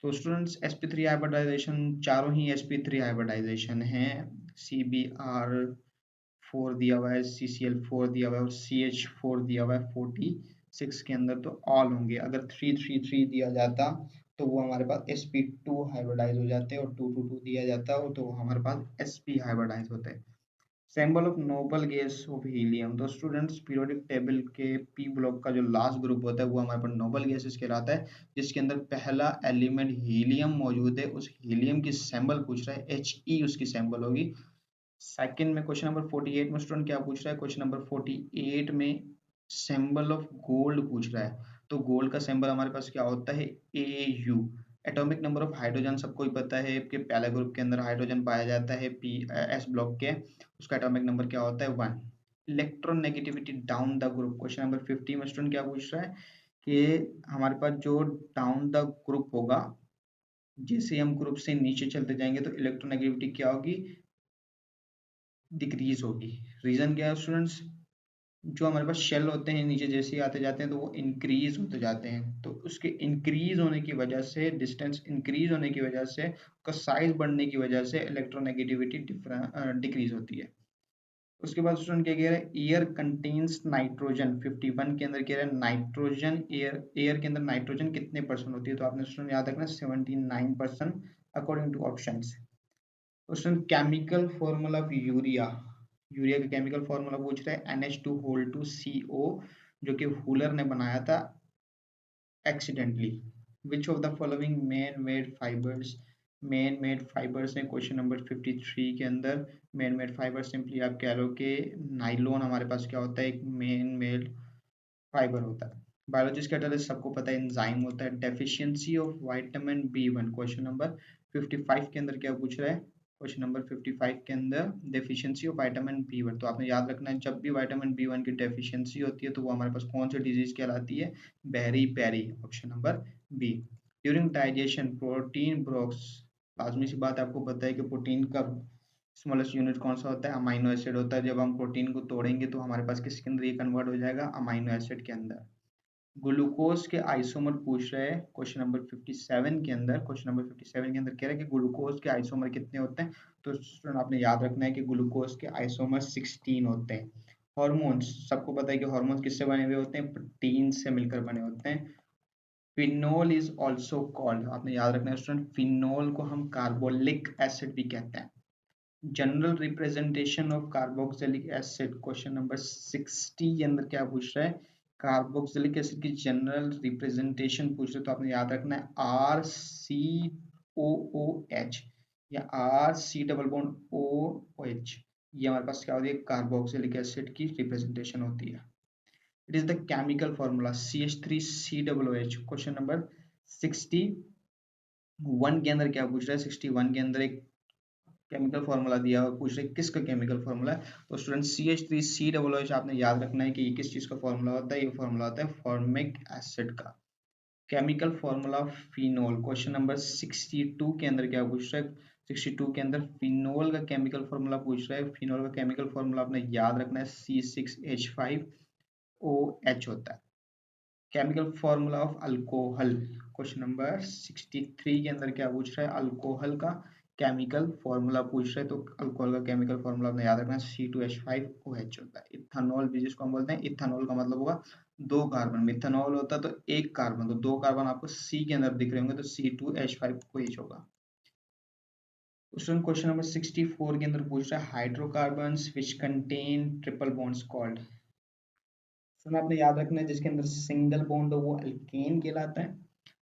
तो स्टूडेंट्स sp3 हाइब्रिडाइजेशन चारों ही sp3 हाइब्रिडाइजेशन है, CBr4 दिया हुआ है, CCl4 दिया हुआ है और CH4 दिया हुआ है 46 के अंदर, तो ऑल होंगे। अगर 333 दिया जाता तो वो हमारे पास sp2 हाइब्रिडाइज हो जाते हैं, और 222 दिया जाता हो तो हमारे पास sp हाइब्रिडाइज होते हैं। Symbol of noble gas off helium, तो स्टूडेंट्स पीरियोडिक टेबल के पी ब्लॉक का जो लास्ट ग्रुप होता है वो हमारे पास नोबल गैसेस कहलाता है, जिसके अंदर पहला एलिमेंट हीलियम मौजूद है। उस हीलियम की सैंबल पूछ रहा है, He उसकी सैंबल होगी। सेकंड में क्वेश्चन नंबर 48 में स्टूडेंट क्या पूछ रहा है, क्वेश्चन नंबर 48 में सिंबल ऑफ गोल्ड पूछ रहा है। तो गोल्ड का सिंबल हमारे पास क्या होता है, AU। Atomic number of hydrogen सबको ही पता है कि पहले ग्रुप के अंदर हाइड्रोजन पाया जाता है S ब्लॉक के, उसका एटॉमिक नंबर क्या होता है, 1। Electron negativity down the group, question number 50 में स्टूडेंट क्या पूछ रहा है कि हमारे पास जो डाउन द ग्रुप होगा, जैसे हम ग्रुप से नीचे चलते जाएंगे तो इलेक्ट्रोनेगेटिविटी क्या होगी, डिक्रीज होगी। रीजन क्या है स्टूडेंट्स, जो हमारे पास शेल होते हैं नीचे जैसे ही आते जाते हैं तो वो इंक्रीज होते जाते हैं, तो उसके इंक्रीज होने की वजह से, डिस्टेंस इंक्रीज होने की वजह से, उसका साइज बढ़ने की वजह से इलेक्ट्रोनेगेटिविटी डिक्रीज होती है। उसके बाद स्टूडेंट क्या कह रहा है, एयर कंटेन्स नाइट्रोजन, 51 के अंदर कह रहा है नाइट्रोजन, एयर के अंदर नाइट्रोजन कितने परसेंट होती है, तो आपने स्टूडेंट याद रखना 79% according two options. Question chemical formula of urea, urea का केमिकल फॉर्मूला पूछ रहा है NH2CO, जो कि हुलर ने बनाया था accidentally. Which of the following man made fibres, man made fibres है क्वेश्चन नंबर 53 के अंदर। मैन मेड फाइबर सिंपली आप कह लो कि नाइलॉन हमारे पास क्या होता है, एक मैन मेड फाइबर होता है। बायोलॉजिस्ट कैटलिस्ट सबको पता है एंजाइम होता है। Deficiency of vitamin B1, question number 55 के अंदर क्या पूछ रहा है, क्वेश्चन नंबर 55 के अंदर डेफिशिएंसी ऑफ विटामिन B1, तो आपने याद रखना है जब भी विटामिन B1 की डेफिशिएंसी होती है तो वो हमारे पास कौन सी डिजीज कहलाती है, beriberi, option number B. During digestion protein breaks, लाजमी सी बात है आपको पता है कि प्रोटीन का स्मॉलेस्ट यूनिट कौन सा होता है, अमाइनो एसिड होता है। जब हम प्रोटीन को तोड़ेंगे तो हमारे पास किसके अंदर ये कन्वर्ट हो जाएगा, अमाइनो एसिड के अंदर। ग्लूकोज के आइसोमर पूछ रहे हैं क्वेश्चन नंबर 57 के अंदर। क्वेश्चन नंबर 57 के अंदर कह रहा है कि ग्लूकोज के आइसोमर कितने होते हैं, तो स्टूडेंट आपने याद रखना है कि ग्लूकोज के आइसोमर 16 होते हैं। हॉर्मोन्स सबको पता है कि हॉर्मोन्स किससे बने हुए होते हैं, प्रोटीन से मिलकर बने होते हैं। फिनोल इज ऑल्सो कॉल्ड, आपने याद रखना है स्टूडेंट, फिनोल को हम कार्बोलिक एसिड भी कहते हैं। General representation of carboxylic acid, question number 60 के अंदर क्या पूछ रहा है, कार्बोक्सिलिक एसिड की जनरल रिप्रेजेंटेशन पूछ रहे हैं, तो आपने याद रखना है RCOOH या RC डबल बॉन्ड OH, ये हमारे पास क्या होती है, कार्बोक्सिलिक एसिड की रिप्रेजेंटेशन होती है। It is the chemical formula CH3COOH। Question number 61 के अंदर क्या पूछ रहा है, 61 के अंदर एक केमिकल फॉर्मूला दिया और पूछ रहे किसका केमिकल फॉर्मूला है, तो स्टूडेंट CH3COOH आपने याद रखना है कि ये किस चीज का फॉर्मूला होता है, ये फॉर्मूला होता है फॉर्मिक एसिड का। Chemical formula of phenol, question number 62 के अंदर क्या पूछ रहा है, 62 के अंदर फिनोल का केमिकल फॉर्मूला पूछ रहा है। फिनोल का केमिकल फॉर्मूला आपने याद रखना है C6H5OH होता है। Chemical formula of alcohol, question number 63 के अंदर क्या पूछ रहा है, अल्कोहल का केमिकल फॉर्मूला पूछ रहे हैं। तो अल्कोहल का केमिकल फॉर्मूला आपने याद रखना है C2H5OH होता है। इथेनॉल भी जिसको हम बोलते हैं, इथेनॉल का मतलब होगा दो कार्बन, मिथेनॉल होता है तो एक कार्बन, तो दो कार्बन आपको C के अंदर दिख रहे होंगे तो C2H5OH होगा। क्वेश्चन नंबर 64 के अंदर पूछ रहा है hydrocarbons which contain triple bonds called. सुन आपने याद रखना है जिसके अंदर सिंगल बॉन्ड हो वो अल्केन कहलाता है,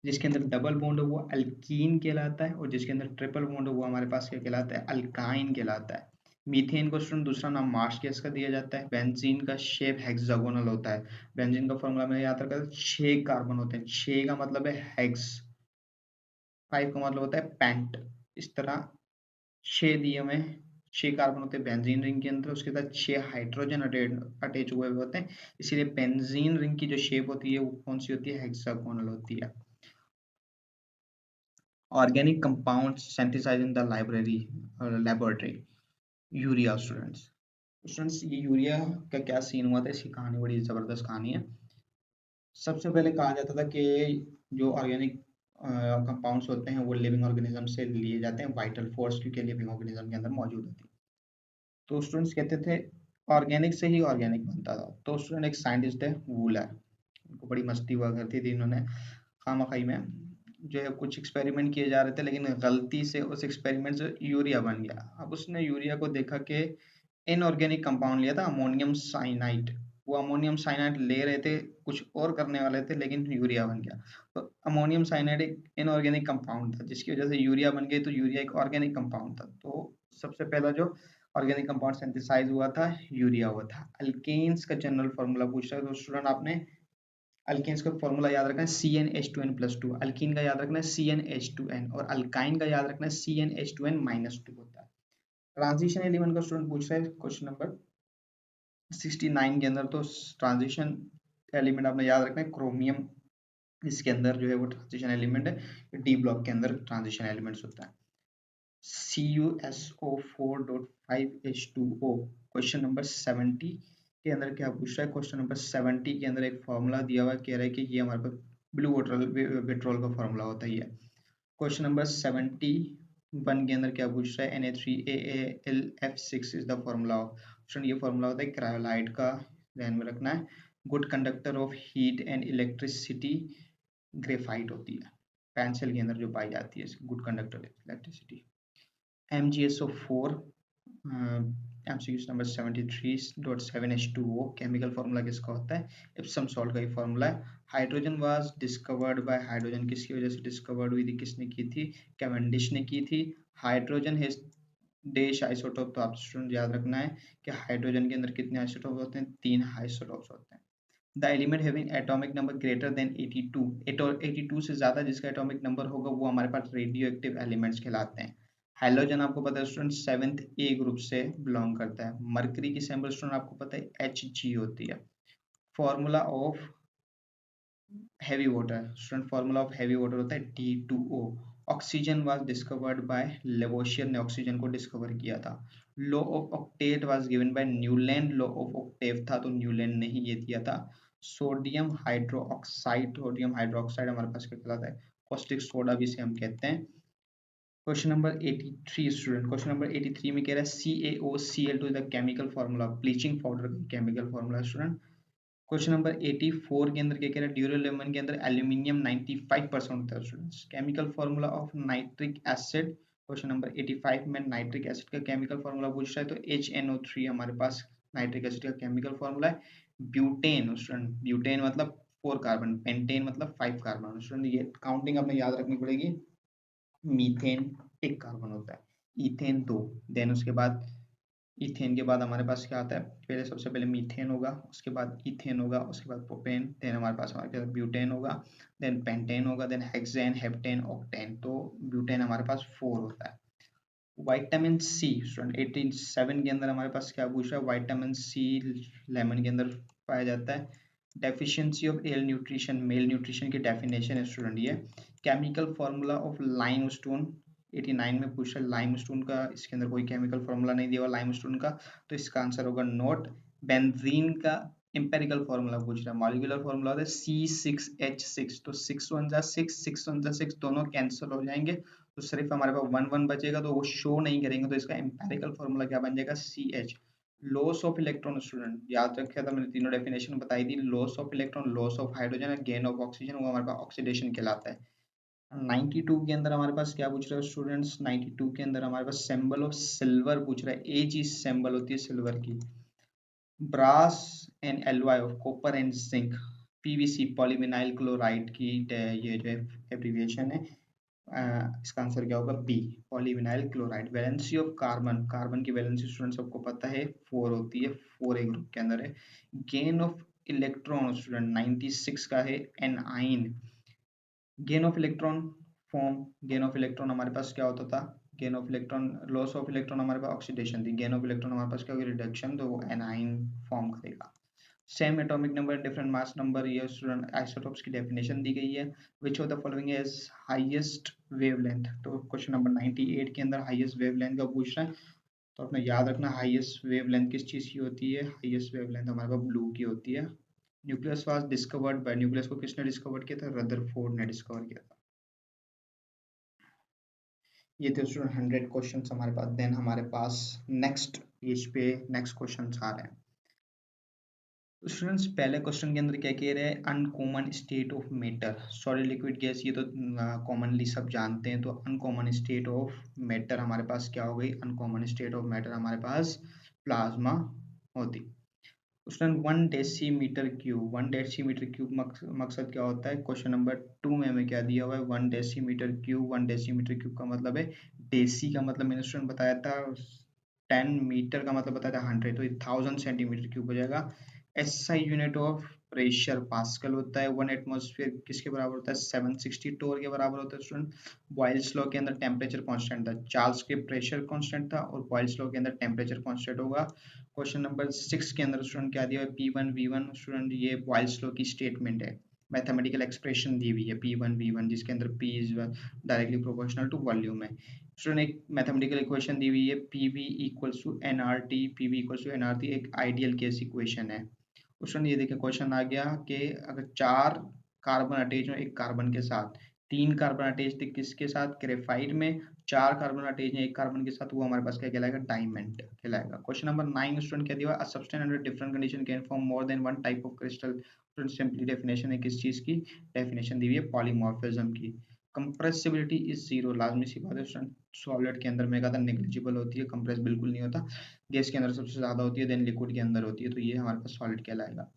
जिसके अंदर डबल बॉन्ड हो वो अल्कीन कहलाता है, और जिसके अंदर ट्रिपल बॉन्ड हो वो हमारे पास क्या कहलाता है, अल्काइन कहलाता है। मीथेन को स्टूडेंट दूसरा नाम मार्स गैस का दिया जाता है। बेंजीन का शेप हेक्सागोनल होता है। बेंजीन का फॉर्मूला में याद रखा, 6 कार्बन होते हैं, 6 का मतलब है हेक्स, 5 का मतलब होता है पेंट। इस तरह 6 दिए हुए हैं, 6 कार्बन होते हैं बेंजीन रिंग के अंदर, उसके साथ 6 हाइड्रोजन अटैच हुए हुए होते हैं, इसीलिए बेंजीन रिंग की जो शेप होती है वो कौन सी होती है, हेक्सागोनल होती है। Organic compound synthesise in the library laboratory, urea students ये यूरिया का क्या सीन हुआ था, इसकी कहानी बड़ी जबरदस्त कहानी है। सबसे पहले कहा जाता था कि जो ऑर्गेनिक कंपाउंड्स होते हैं वो लिविंग ऑर्गेनिज्म से लिए जाते हैं, वाइटल फोर्स क्योंकि लिविंग ऑर्गेनिज्म के अंदर मौजूद होती है। तो स्टूडेंट्स कहते थे ऑर्गेनिक से ही ऑर्गेनिक बनता था। तो स्टूडेंट एक साइंटिस्ट है वूलर, उनको बड़ी मस्ती हुआ करती थी, इन्होंने खामखाई में जो है कुछ एक्सपेरिमेंट किए जा रहे थे, लेकिन गलती से उस एक्सपेरिमेंट से यूरिया बन गया। अब उसने यूरिया को देखा कि इनऑर्गेनिक कंपाउंड लिया था अमोनियम साइनाइड, वो अमोनियम साइनाइड ले रहे थे, कुछ और करने वाले थे, लेकिन यूरिया बन गया। तो अमोनियम साइनाइड एक इनऑर्गेनिक कंपाउंड था, जिसकी वजह से यूरिया बन गई, तो यूरिया एक ऑर्गेनिक कंपाउंड था। तो सबसे पहला जो ऑर्गेनिक कंपाउंड सिंथेसाइज हुआ था यूरिया हुआ था। अल्केन्स का जनरल फॉर्मूला पूछ रहा है, तो स्टूडेंट आपने अल्केन्स का फॉर्मूला याद रखना है CnH2n+2, अल्कीन का याद रखना है CnH2n, और अल्काइन का याद रखना है CnH2n-2 होता है। ट्रांजिशन एलिमेंट का स्टूडेंट पूछ रहा है क्वेश्चन नंबर 69 के अंदर, तो ट्रांजिशन एलिमेंट आपने याद रखना है क्रोमियम, इसके अंदर जो है वो ट्रांजिशन एलिमेंट है, डी ब्लॉक के अंदर ट्रांजिशन एलिमेंट्स होता है। CuSO4.5H2O, क्वेश्चन नंबर 70 के अंदर क्या पूछ रहा है, क्वेश्चन नंबर 70 के अंदर एक फॉर्मूला दिया हुआ कह रहा है कि ये हमारे पास ब्लू वाटर पेट्रोल का फॉर्मूला होता है। क्वेश्चन नंबर 71 के अंदर क्या पूछ रहा है, Na3AALF6 is the formula of, ये फॉर्मूला होता है क्रायोलाइट का, ध्यान में रखना है। Good conductor of heat and electricity graphite होती है, पेंसिल के अंदर जो पाई जाती है, good conductor electricity. MgSO4, MCQ number 73.7H2O, chemical formula किसका होता है, इप्सम सॉल्ट का ही फॉर्मूला है। Hydrogen was discovered bye, hydrogen किसकी वजह से डिस्कवर्ड हुई थी, किसने की थी, कैवेंडिश ने की थी। हाइड्रोजन है डैश आइसोटोप, तो आप स्टूडेंट याद रखना है कि हाइड्रोजन के अंदर कितने आइसोटोप होते हैं, 3 आइसोटोप्स होते हैं। The element having atomic number greater than 82, 82 से ज्यादा जिसका एटॉमिक नंबर होगा वो हमारे पास रेडियो एक्टिव एलिमेंट्स कहलाते हैं। हाइड्रोजन आपको पता है स्टूडेंट 7th A ग्रुप से बिलोंग करता है। मरकरी की सैंपल स्टूडेंट आपको पता है Hg होती है। Formula of heavy water student, formula of heavy water होता है D2O। Oxygen was discovered by Lavoisier ने ऑक्सीजन को डिस्कवर किया था। Law of octet was given by Newland, law of octave था तो न्यूलैंड ने ही ये दिया था। सोडियम हाइड्रोक्साइड हमारे पास क्या कहलाता है, कॉस्टिक सोडा भी इसे हम कहते हैं। Question number 83 student, question number 83 में कह रहा है CaOCl2 the chemical formula, bleaching powder का chemical formula student. Question number 84 के अंदर क्या कह रहा है, ड्यूरेलेमन के अंदर एल्यूमिनियम 95% होता है students. Chemical formula of nitric acid, question number 85 में नाइट्रिक एसिड का केमिकल फॉर्मूला पूछ रहा है, तो HNO3 हमारे पास नाइट्रिक एसिड का केमिकल फॉर्मूला है। ब्यूटेन स्टूडेंट, ब्यूटेन मतलब 4 कार्बन, पेंटेन मतलब 5 कार्बन स्टूडेंट, ये काउंटिंग आपने याद रखनी पड़ेगी। मीथेन 1 कार्बन होता है, इथेन 2, देन उसके बाद इथेन के बाद हमारे पास क्या आता है, पहले सबसे पहले मीथेन होगा, उसके बाद इथेन होगा, उसके बाद प्रोपेन, देन हमारे पास ब्यूटेन होगा, देन पेंटेन होगा, देन हेक्सेन, हेप्टेन, ऑक्टेन। तो ब्यूटेन हमारे पास 4 होता है। विटामिन सी स्टूडेंट 87 के अंदर हमारे पास क्या पूछ रहा है, विटामिन सी लेमन के अंदर पाया जाता है। Deficiency of L nutrition, mail nutrition की डेफिनेशन है स्टूडेंट ये। केमिकल फार्मूला ऑफ लाइमस्टोन 89 में पूछ रहा है, लाइमस्टोन का इसके अंदर कोई केमिकल फार्मूला नहीं दिया हुआ लाइमस्टोन का, तो इसका आंसर होगा नोट। बेंजीन का एम्पेरिकल फार्मूला पूछ रहा है, मॉलिक्यूलर फार्मूला होता है C6H6, तो 6 1 जा 6, 6 1 जा 6, दोनों कैंसिल हो जाएंगे, तो सिर्फ हमारे पास 1 1 बचेगा, तो वो शो नहीं करेंगे, तो इसका एम्पेरिकल फार्मूला क्या बन जाएगा, CH। Loss of electron student याद रखा था मैंने, तीनों डेफिनेशन बताई थी। Loss of electron, loss of hydrogen, gain of oxygen, वो हमारे पास ऑक्सीडेशन कहलाता है। 92 के अंदर हमारे पास क्या पूछ रहे हो स्टूडेंट्स, 92 के अंदर हमारे पास सिंबल ऑफ सिल्वर पूछ रहा है। एज इज सिंबल होती है सिल्वर की। Brass and alloy of copper and zinc. PVC polyvinyl chloride की ये जो एब्रीविएशन है, इसका आंसर क्या होगा, B, polyvinyl chloride. Valency of carbon, carbon की वैलेंसी स्टूडेंट सबको पता है 4 होती है, 4 एक ग्रुप के अंदर है। गेन ऑफ इलेक्ट्रॉन स्टूडेंट 96 का है, A9. Gain of electron form, gain of electron हमारे पास क्या होता था, gain of electron, loss of electron हमारे पास ऑक्सीडेशन थी, गेन ऑफ इलेक्ट्रॉन हमारे पास क्या होगी, रिडक्शन, तो वो एनाइन फॉर्म करेगा। Same atomic number different mass number, ये स्टूडेंट आइसोटोप्स की डेफिनेशन दी गई है। Which of the following is highest wavelength, तो क्वेश्चन नंबर 98 के अंदर हाईएस्ट वेवलेंथ का पूछ रहा है, तो आपने याद रखना हाईएस्ट वेवलेंथ किस चीज की होती है, हाईएस्ट वेवलेंथ हमारे पास ब्लू की होती है। Nucleus was discovered bye, nucleus को किसने डिस्कवर किया था, रदरफोर्ड ने डिस्कवर किया था। ये थे स्टूडेंट 100 क्वेश्चंस हमारे पास। देन हमारे पास नेक्स्ट पेज पे नेक्स्ट क्वेश्चंस आ रहे हैं। स्टूडेंट्स पहले क्वेश्चन के अंदर क्या कह रहे हैं, uncommon state of matter, solid liquid gas, ये तो कॉमनली सब जानते हैं, तो अनकॉमन स्टेट ऑफ मैटर हमारे पास क्या हो गई, अनकॉमन स्टेट ऑफ मैटर हमारे पास प्लाज्मा होती। Student 1 decimetre cube, 1 decimetre cube मकसद क्या होता है, क्वेश्चन नंबर 2 में हमें क्या दिया हुआ है, 1 डेसीमीटर क्यूब, 1 डेसीमीटर क्यूब का मतलब है, डेसी का मतलब मैंने स्टूडेंट बताया था 10, मीटर का मतलब बताया था 100, तो 1000 सेंटीमीटर क्यूब हो जाएगा। SI unit of pressure pascal होता है। 1 एटमॉस्फेयर किसके बराबर होता है, 760 टोर के बराबर होता है स्टूडेंट। बॉयल्स लॉ के अंदर टेम्परेचर कांस्टेंट था, चार्ल्स के प्रेशर कांस्टेंट था, और बॉयल्स लॉ के अंदर टेम्परेचर कांस्टेंट होगा। क्वेश्चन नंबर 6 के अंदर स्टूडेंट क्या दिया है, P1 V1 स्टूडेंट, ये बॉयल्स लॉ की स्टेटमेंट है, मैथमेटिकल एक्सप्रेशन दी हुई है P1 V1, जिसके अंदर P is directly proportional to volume है। स्टूडेंट एक मैथमेटिकल इक्वेशन दी हुई है, PV equals to NRT, PV equals to NRT एक आइडियल केस इक्वेशन है। क्वेश्चन ये देखिए, क्वेश्चन आ गया कि अगर 4 कार्बन अटैच हो एक कार्बन के साथ, 3 कार्बन अटैच थे किसके साथ, ग्रेफाइट में, 4 कार्बन अटैच है एक कार्बन के साथ, वो हमारे पास क्या कहलाएगा, डायमंड कहलाएगा। क्वेश्चन नंबर 9 स्टूडेंट क्या दिया हुआ, a substance under different condition can form more than one type of crystal. Student simply definition है किस चीज की, डेफिनेशन दी हुई है पॉलीमॉर्फिज्म की। कंप्रेसिबिलिटी इज जीरो, लाजमी सी बात है स्टूडेंट, सॉलिड के अंदर में कहा था नेग्लिजिबल होती है, कंप्रेस बिल्कुल नहीं होता, गैस के अंदर सबसे ज्यादा होती है, देन लिक्विड के अंदर होती है, तो ये हमारे पास सॉलिड कहलाएगा।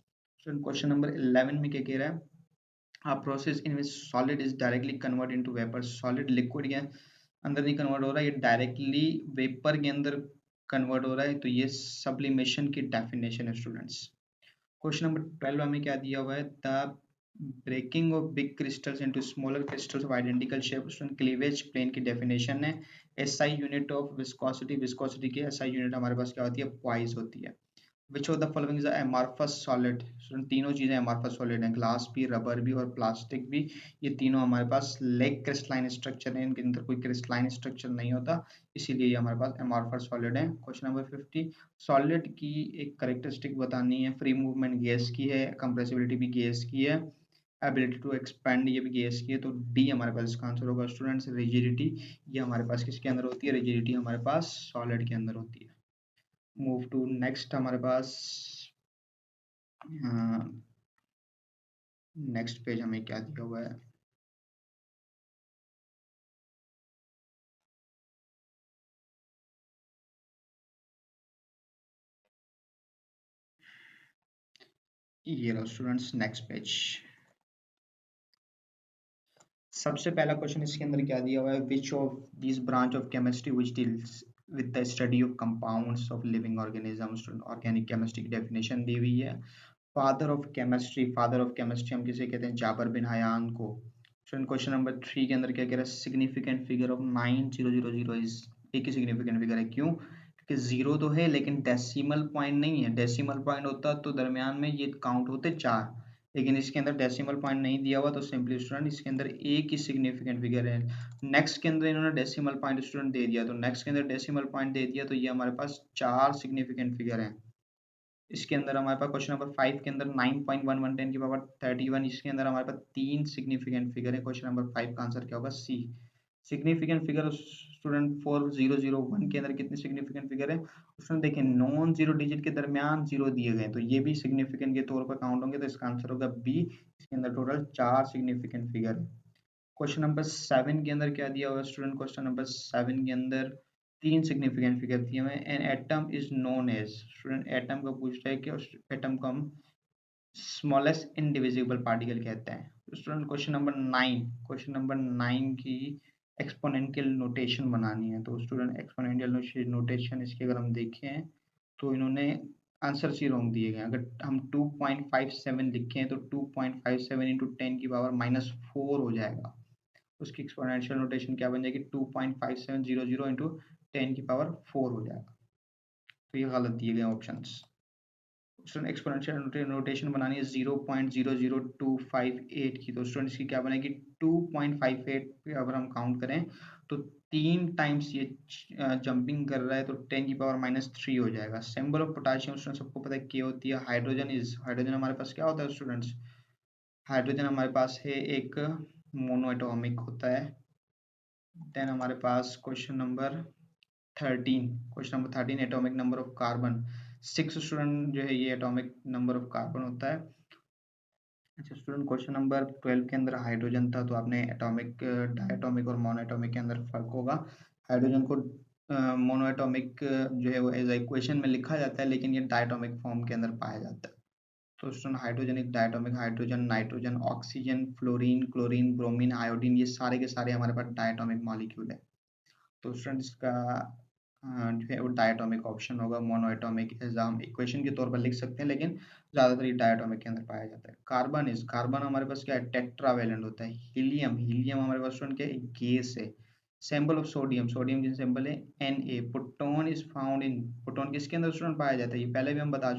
क्वेश्चन नंबर 11 में क्या कह रहा है, a process in which solid is directly converted into vapor, solid liquid के अंदर नहीं कन्वर्ट हो रहा है, ये डायरेक्टली वेपर के अंदर कन्वर्ट हो रहा है, तो ये सब्लिमेशन की डेफिनेशन है स्टूडेंट्स। क्वेश्चन नंबर 12 हमें क्या दिया हुआ है, the breaking of big crystals into smaller crystals of identical shape, cleavage plane की डेफिनेशन है। SI unit of viscosity, viscosity की एसआई यूनिट हमारे पास क्या होती है, पॉइस होती है। Which of the following is amorphous solid, तीनों चीजें अमॉर्फस सॉलिड हैं, ग्लास भी, रबर भी और प्लास्टिक भी, ये तीनों हमारे पास लेग क्रिस्टलाइन स्ट्रक्चर है, इनके अंदर कोई क्रिस्टलाइन स्ट्रक्चर नहीं होता, इसीलिए ये हमारे पास अमॉर्फस सॉलिड है। क्वेश्चन नंबर 50, सॉलिड की एक करेक्टरिस्टिक बतानी है, फ्री मूवमेंट गैस की है, कंप्रेसिबिलिटी भी गैस की है, एबिलिटी टू एक्सपेंड ये भी गैस की है, तो डी हमारे पास इसका आंसर होगा स्टूडेंट्स। रिजिडिटी ये हमारे पास किसके अंदर होती है, रिजिडिटी हमारे पास सॉलिड के अंदर होती है। मूव टू नेक्स्ट हमारे पास, नेक्स्ट पेज हमें क्या दिया हुआ है, ये रहा स्टूडेंट्स नेक्स्ट पेज। सबसे पहला क्वेश्चन इसके अंदर क्या दिया हुआ है, which of this branch of chemistry which deals with the study of compounds of living organisms, organic chemistry की डेफिनेशन दी हुई है। Father of chemistry, father of chemistry हम किसे कहते हैं, जाबर बिन हयान को। क्वेश्चन नंबर 3 के अंदर क्या कह रहा है, सिग्निफिकेंट फिगर ऑफ 9000 इज एक ही सिग्निफिकेंट फिगर है। क्यों? क्योंकि जीरो तो है लेकिन डेसिमल पॉइंट नहीं है। डेसिमल पॉइंट होता तो दरमियान में ये काउंट होते 4, लेकिन इसके अंदर डेसिमल पॉइंट नहीं दिया हुआ, तो सिंपली स्टूडेंट इसके अंदर एक ही सिग्निफिकेंट फिगर है। नेक्स्ट के अंदर इन्होंने डेसिमल पॉइंट स्टूडेंट दे दिया, तो नेक्स्ट के अंदर डेसिमल पॉइंट दे दिया, तो ये हमारे पास 4 सिग्निफिकेंट फिगर है। इसके अंदर हमारे पास क्वेश्चन नंबर 5 के अंदर 9.11 10 की पावर 31, इसके अंदर हमारे पास 3 सिग्निफिकेंट फिगर है। क्वेश्चन नंबर 5 का आंसर क्या होगा? सी। सिग्निफिकेंट फिगर स्टूडेंट 4001 के अंदर कितने सिग्निफिकेंट फिगर है? उसमें देखिए नॉन जीरो डिजिट के दरमियान जीरो दिए गए, तो ये भी सिग्निफिकेंट के तौर पर काउंट होंगे, तो इसका आंसर होगा बी। इसके अंदर टोटल 4 सिग्निफिकेंट फिगर है। क्वेश्चन नंबर 7 के अंदर क्या दिया हुआ स्टूडेंट? क्वेश्चन नंबर 7 के अंदर 3 सिग्निफिकेंट फिगर दिए हुए हैं। An atom is known as, student atom का पूछ रहा है कि एटम को हम स्मॉलेस्ट इनडिविजिबल पार्टिकल कहते हैं। स्टूडेंट क्वेश्चन नंबर 9 की एक्सपोनेंशियल नोटेशन बनानी है, तो स्टूडेंट एक्सपोनेंशियल नोटेशन इसके अगर हम देखें तो इन्होंने आंसर सी रॉन्ग दिए गए। अगर हम 2.57 लिखें तो 2.57 इंटू 10 की पावर -4 हो जाएगा। उसकी एक्सपोनेंशियल नोटेशन क्या बन जाएगी? 2.5700 इंटू 10 की पावर 4 हो जाएगा। तो ये गलत दिए गए ऑप्शंस। स्टूडेंट एक्सपोनेंशियल नोटेशन बनानी है 0.00258 की, तो स्टूडेंट इसकी क्या बनेगी? 2.58 पे अगर हम काउंट करें तो 3 टाइम्स ये जंपिंग कर रहा है, तो 10 की पावर -3 हो जाएगा। सिंबल ऑफ पोटेशियम स्टूडेंट सबको पता है क्या होती है? हाइड्रोजन हमारे पास क्या होता है स्टूडेंट्स? हाइड्रोजन हमारे पास है एक मोनो एटॉमिक होता है। देन हमारे पास question number 13 atomic number of carbon 6 student जो है ये एटॉमिक नंबर ऑफ कार्बन होता है। अच्छा स्टूडेंट क्वेश्चन नंबर 12 के अंदर हाइड्रोजन था, तो आपने एटॉमिक डायटॉमिक और मोनोएटॉमिक के अंदर फर्क होगा। हाइड्रोजन को मोनोएटॉमिक जो है वो एज इक्वेशन में लिखा जाता है, लेकिन ये डायटॉमिक फॉर्म के अंदर पाया जाता है। तो स्टूडेंट हाइड्रोजन एक diatomic, hydrogen, nitrogen, oxygen, fluorine, chlorine, bromine, iodine, ये सारे के सारे हमारे पास डायटॉमिक मॉलिक्यूल है। तो स्टूडेंट इसका जो है वो डायटोमिक ऑप्शन होगा। मोनोएटोमिक हम इक्वेशन के तौर पर लिख सकते हैं, लेकिन ज्यादातर ये डायटोमिक के अंदर पाया जाता है। कार्बन हमारे पास क्या है? टेट्रावेलेंट होता है। हीलियम हमारे पास स्टूडेंट क्या है? गैस है। सिंबल ऑफ सोडियम की सिंबल है Na। प्रोटॉन किसके अंदर स्टूडेंट पाया जाता है? ये पहले भी हम बता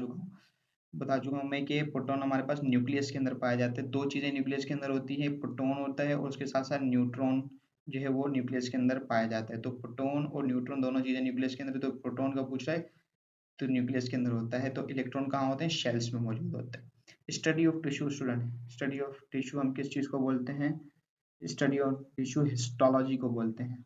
चुका हूँ मैं कि प्रोटॉन हमारे पास न्यूक्लियस के अंदर पाए जाते हैं। दो चीजें न्यूक्लियस के अंदर होती है, प्रोटॉन होता है और उसके साथ साथ न्यूट्रॉन जो है वो न्यूक्लियस के अंदर पाया जाता है। तो प्रोटॉन और न्यूट्रॉन दोनों चीजें न्यूक्लियस के अंदर, तो प्रोटॉन का पूछ रहा है तो न्यूक्लियस के अंदर होता है। तो इलेक्ट्रॉन कहाँ होते हैं? शेल्स में मौजूद होते हैं। Study of tissue student, study of tissue हम किस चीज को बोलते हैं? स्टडी ऑफ टिश्यू हिस्टोलॉजी को बोलते हैं।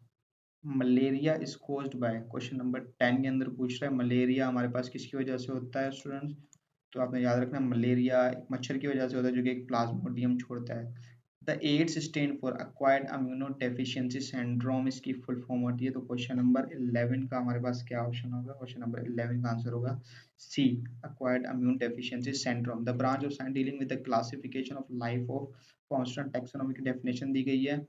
Malaria is caused by, question number 10 के अंदर पूछ रहा है मलेरिया हमारे पास किसकी वजह से होता है स्टूडेंट्स? तो आपने याद रखना मलेरिया एक मच्छर की वजह से होता है जो कि एक प्लाज्मोडियम छोड़ता है। The AIDS stand for acquired immuno deficiency syndrome, इसकी फुल फॉर्म होती है। तो क्वेश्चन नंबर 11 का हमारे पास क्या ऑप्शन होगा? क्वेश्चन नंबर 11 का आंसर होगा C, acquired immune deficiency syndrome. The branch of science dealing with the classification of life of constant taxonomy की डेफिनेशन दी गई है।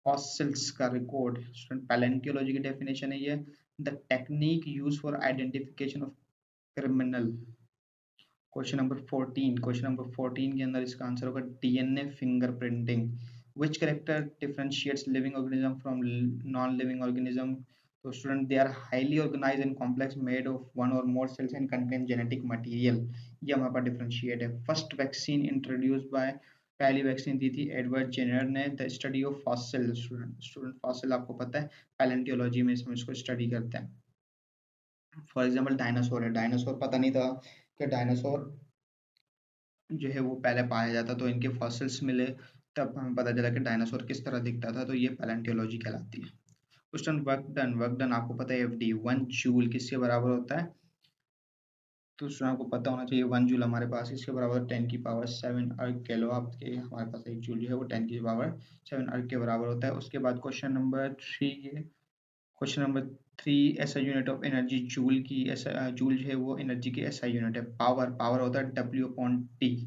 फॉसिल्स का रिकॉर्ड, स्टूडेंट पैलेंटियोलॉजी की डेफिनेशन है ये। The technique use for identification of criminal, question number 14 के अंदर इसका आंसर होगा DNA fingerprinting. Which character differentiates living organism from non living organism? तो student they are highly organised and complex made of one और more cells and contain genetic material, ये हमारे पास differentiate है। फर्स्ट वैक्सीन इंट्रोड्यूस बाय, पहली vaccine दी थी Edward Jenner ने। The study of fossil, student fossil आपको पता है पैलेंटियोलॉजी में हम इसको स्टडी करते हैं। फॉर एग्जाम्पल डायनासोर है, डायनासोर पता नहीं था कि डायनासोर जो है वो पहले पाया जाता, तो इनके फॉसिल्स मिले तब हमें पता चला कि डायनासोर किस तरह दिखता था, तो ये पैलेंटियोलॉजी कहलाती है। क्वेश्चन वर्क डन आपको पता है एफडी 1 जूल किसके बराबर होता है? तो स्टूडेंट आपको पता होना चाहिए 1 जूल हमारे पास इसके बराबर 10 की पावर 7 अर्ग कह लो आपके, हमारे पास 1 जूल जो है वो 10 की पावर 7 अर्ग के बराबर होता है। उसके बाद question number 3 SI unit of energy joule की, जूल जो है वो एनर्जी की एसआई यूनिट है। पावर होता है W/T।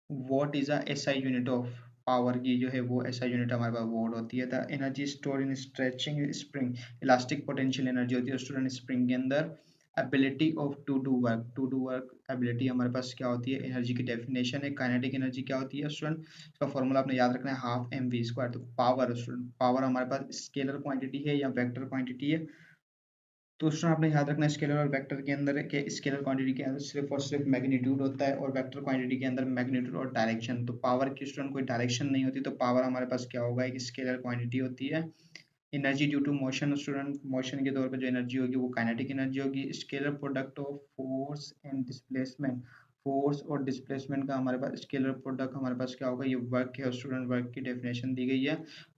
What is a SI unit of power की जो है वो एसआई यूनिट हमारे पास वॉट होती है। The energy store in stretching spring, elastic potential energy होती है स्टूडेंट स्प्रिंग के अंदर। Ability of to do work ability हमारे पास क्या होती है, एनर्जी की डेफिनेशन है। काइनेटिक एनर्जी क्या होती है स्टूडेंट, इसका फॉर्मूला आपने याद रखना है, हाफ एम वी स्क्वायर। तो पावर स्टूडेंट, पावर हमारे पास स्केलर क्वांटिटी है या वेक्टर क्वांटिटी है। तो स्टूडेंट आपने याद रखना है स्केलर और वेक्टर के अंदर के, स्केलर क्वांटिटी के अंदर सिर्फ और सिर्फ मैग्नीट्यूड होता है और वेक्टर क्वांटिटी के अंदर मैग्नीट्यूड और डायरेक्शन। तो पावर की स्टूडेंट कोई डायरेक्शन नहीं होती, तो पावर हमारे पास क्या होगा, एक स्केलर क्वांटिटी होती है। Energy due to motion student, motion के तौर पे जो एनर्जी होगी वो काइनेटिक एनर्जी होगी। Scalar product of force and displacement, force और डिस्प्लेसमेंट का हमारे पास स्केलर प्रोडक्ट हमारे पास क्या होगा, ये वर्क है स्टूडेंट, वर्क की डेफिनेशन दी गई है।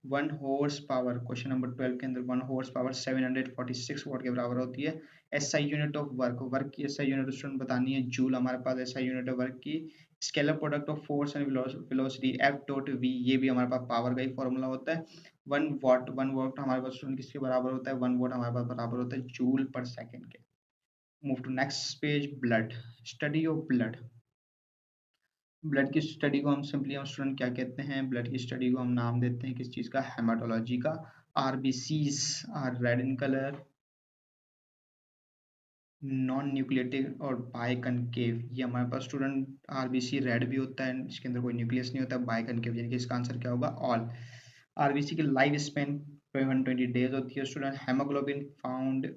1 हॉर्स पावर, क्वेश्चन नंबर 12 के अंदर 1 हॉर्स पावर 746 वॉट के बराबर होती है। SI unit of work, work की एसआई यूनिट स्टूडेंट बतानी है, जूल हमारे पास एसआई यूनिट है वर्क की। Scalar product of force and velocity F dot V, ये भी हमारे पास पावर का ही फॉर्मूला होता है। 1 वाट हमारे पास स्टूडेंट किसके बराबर होता है, 1 वाट हमारे पास बराबर होता है जूल पर सेकेंड के। Move to next page, blood, study of blood. Blood की स्टडी को हम सिंपली हम स्टूडेंट क्या कहते हैं, ब्लड की स्टडी को हम नाम देते हैं किस चीज का, हेमाटोलॉजी का। RBCs are red in colour, non nucleated और बाइकनकेव। ये हमारे पास स्टूडेंट आरबीसी रेड भी होता है, इसके अंदर कोई न्यूक्लियस नहीं होता, बाइकनकेव, यानी कि इसका आंसर क्या होगा, ऑल। आरबीसी की लाइफ स्पेन 120 डेज होती है स्टूडेंट। हेमोग्लोबिन फाउंड,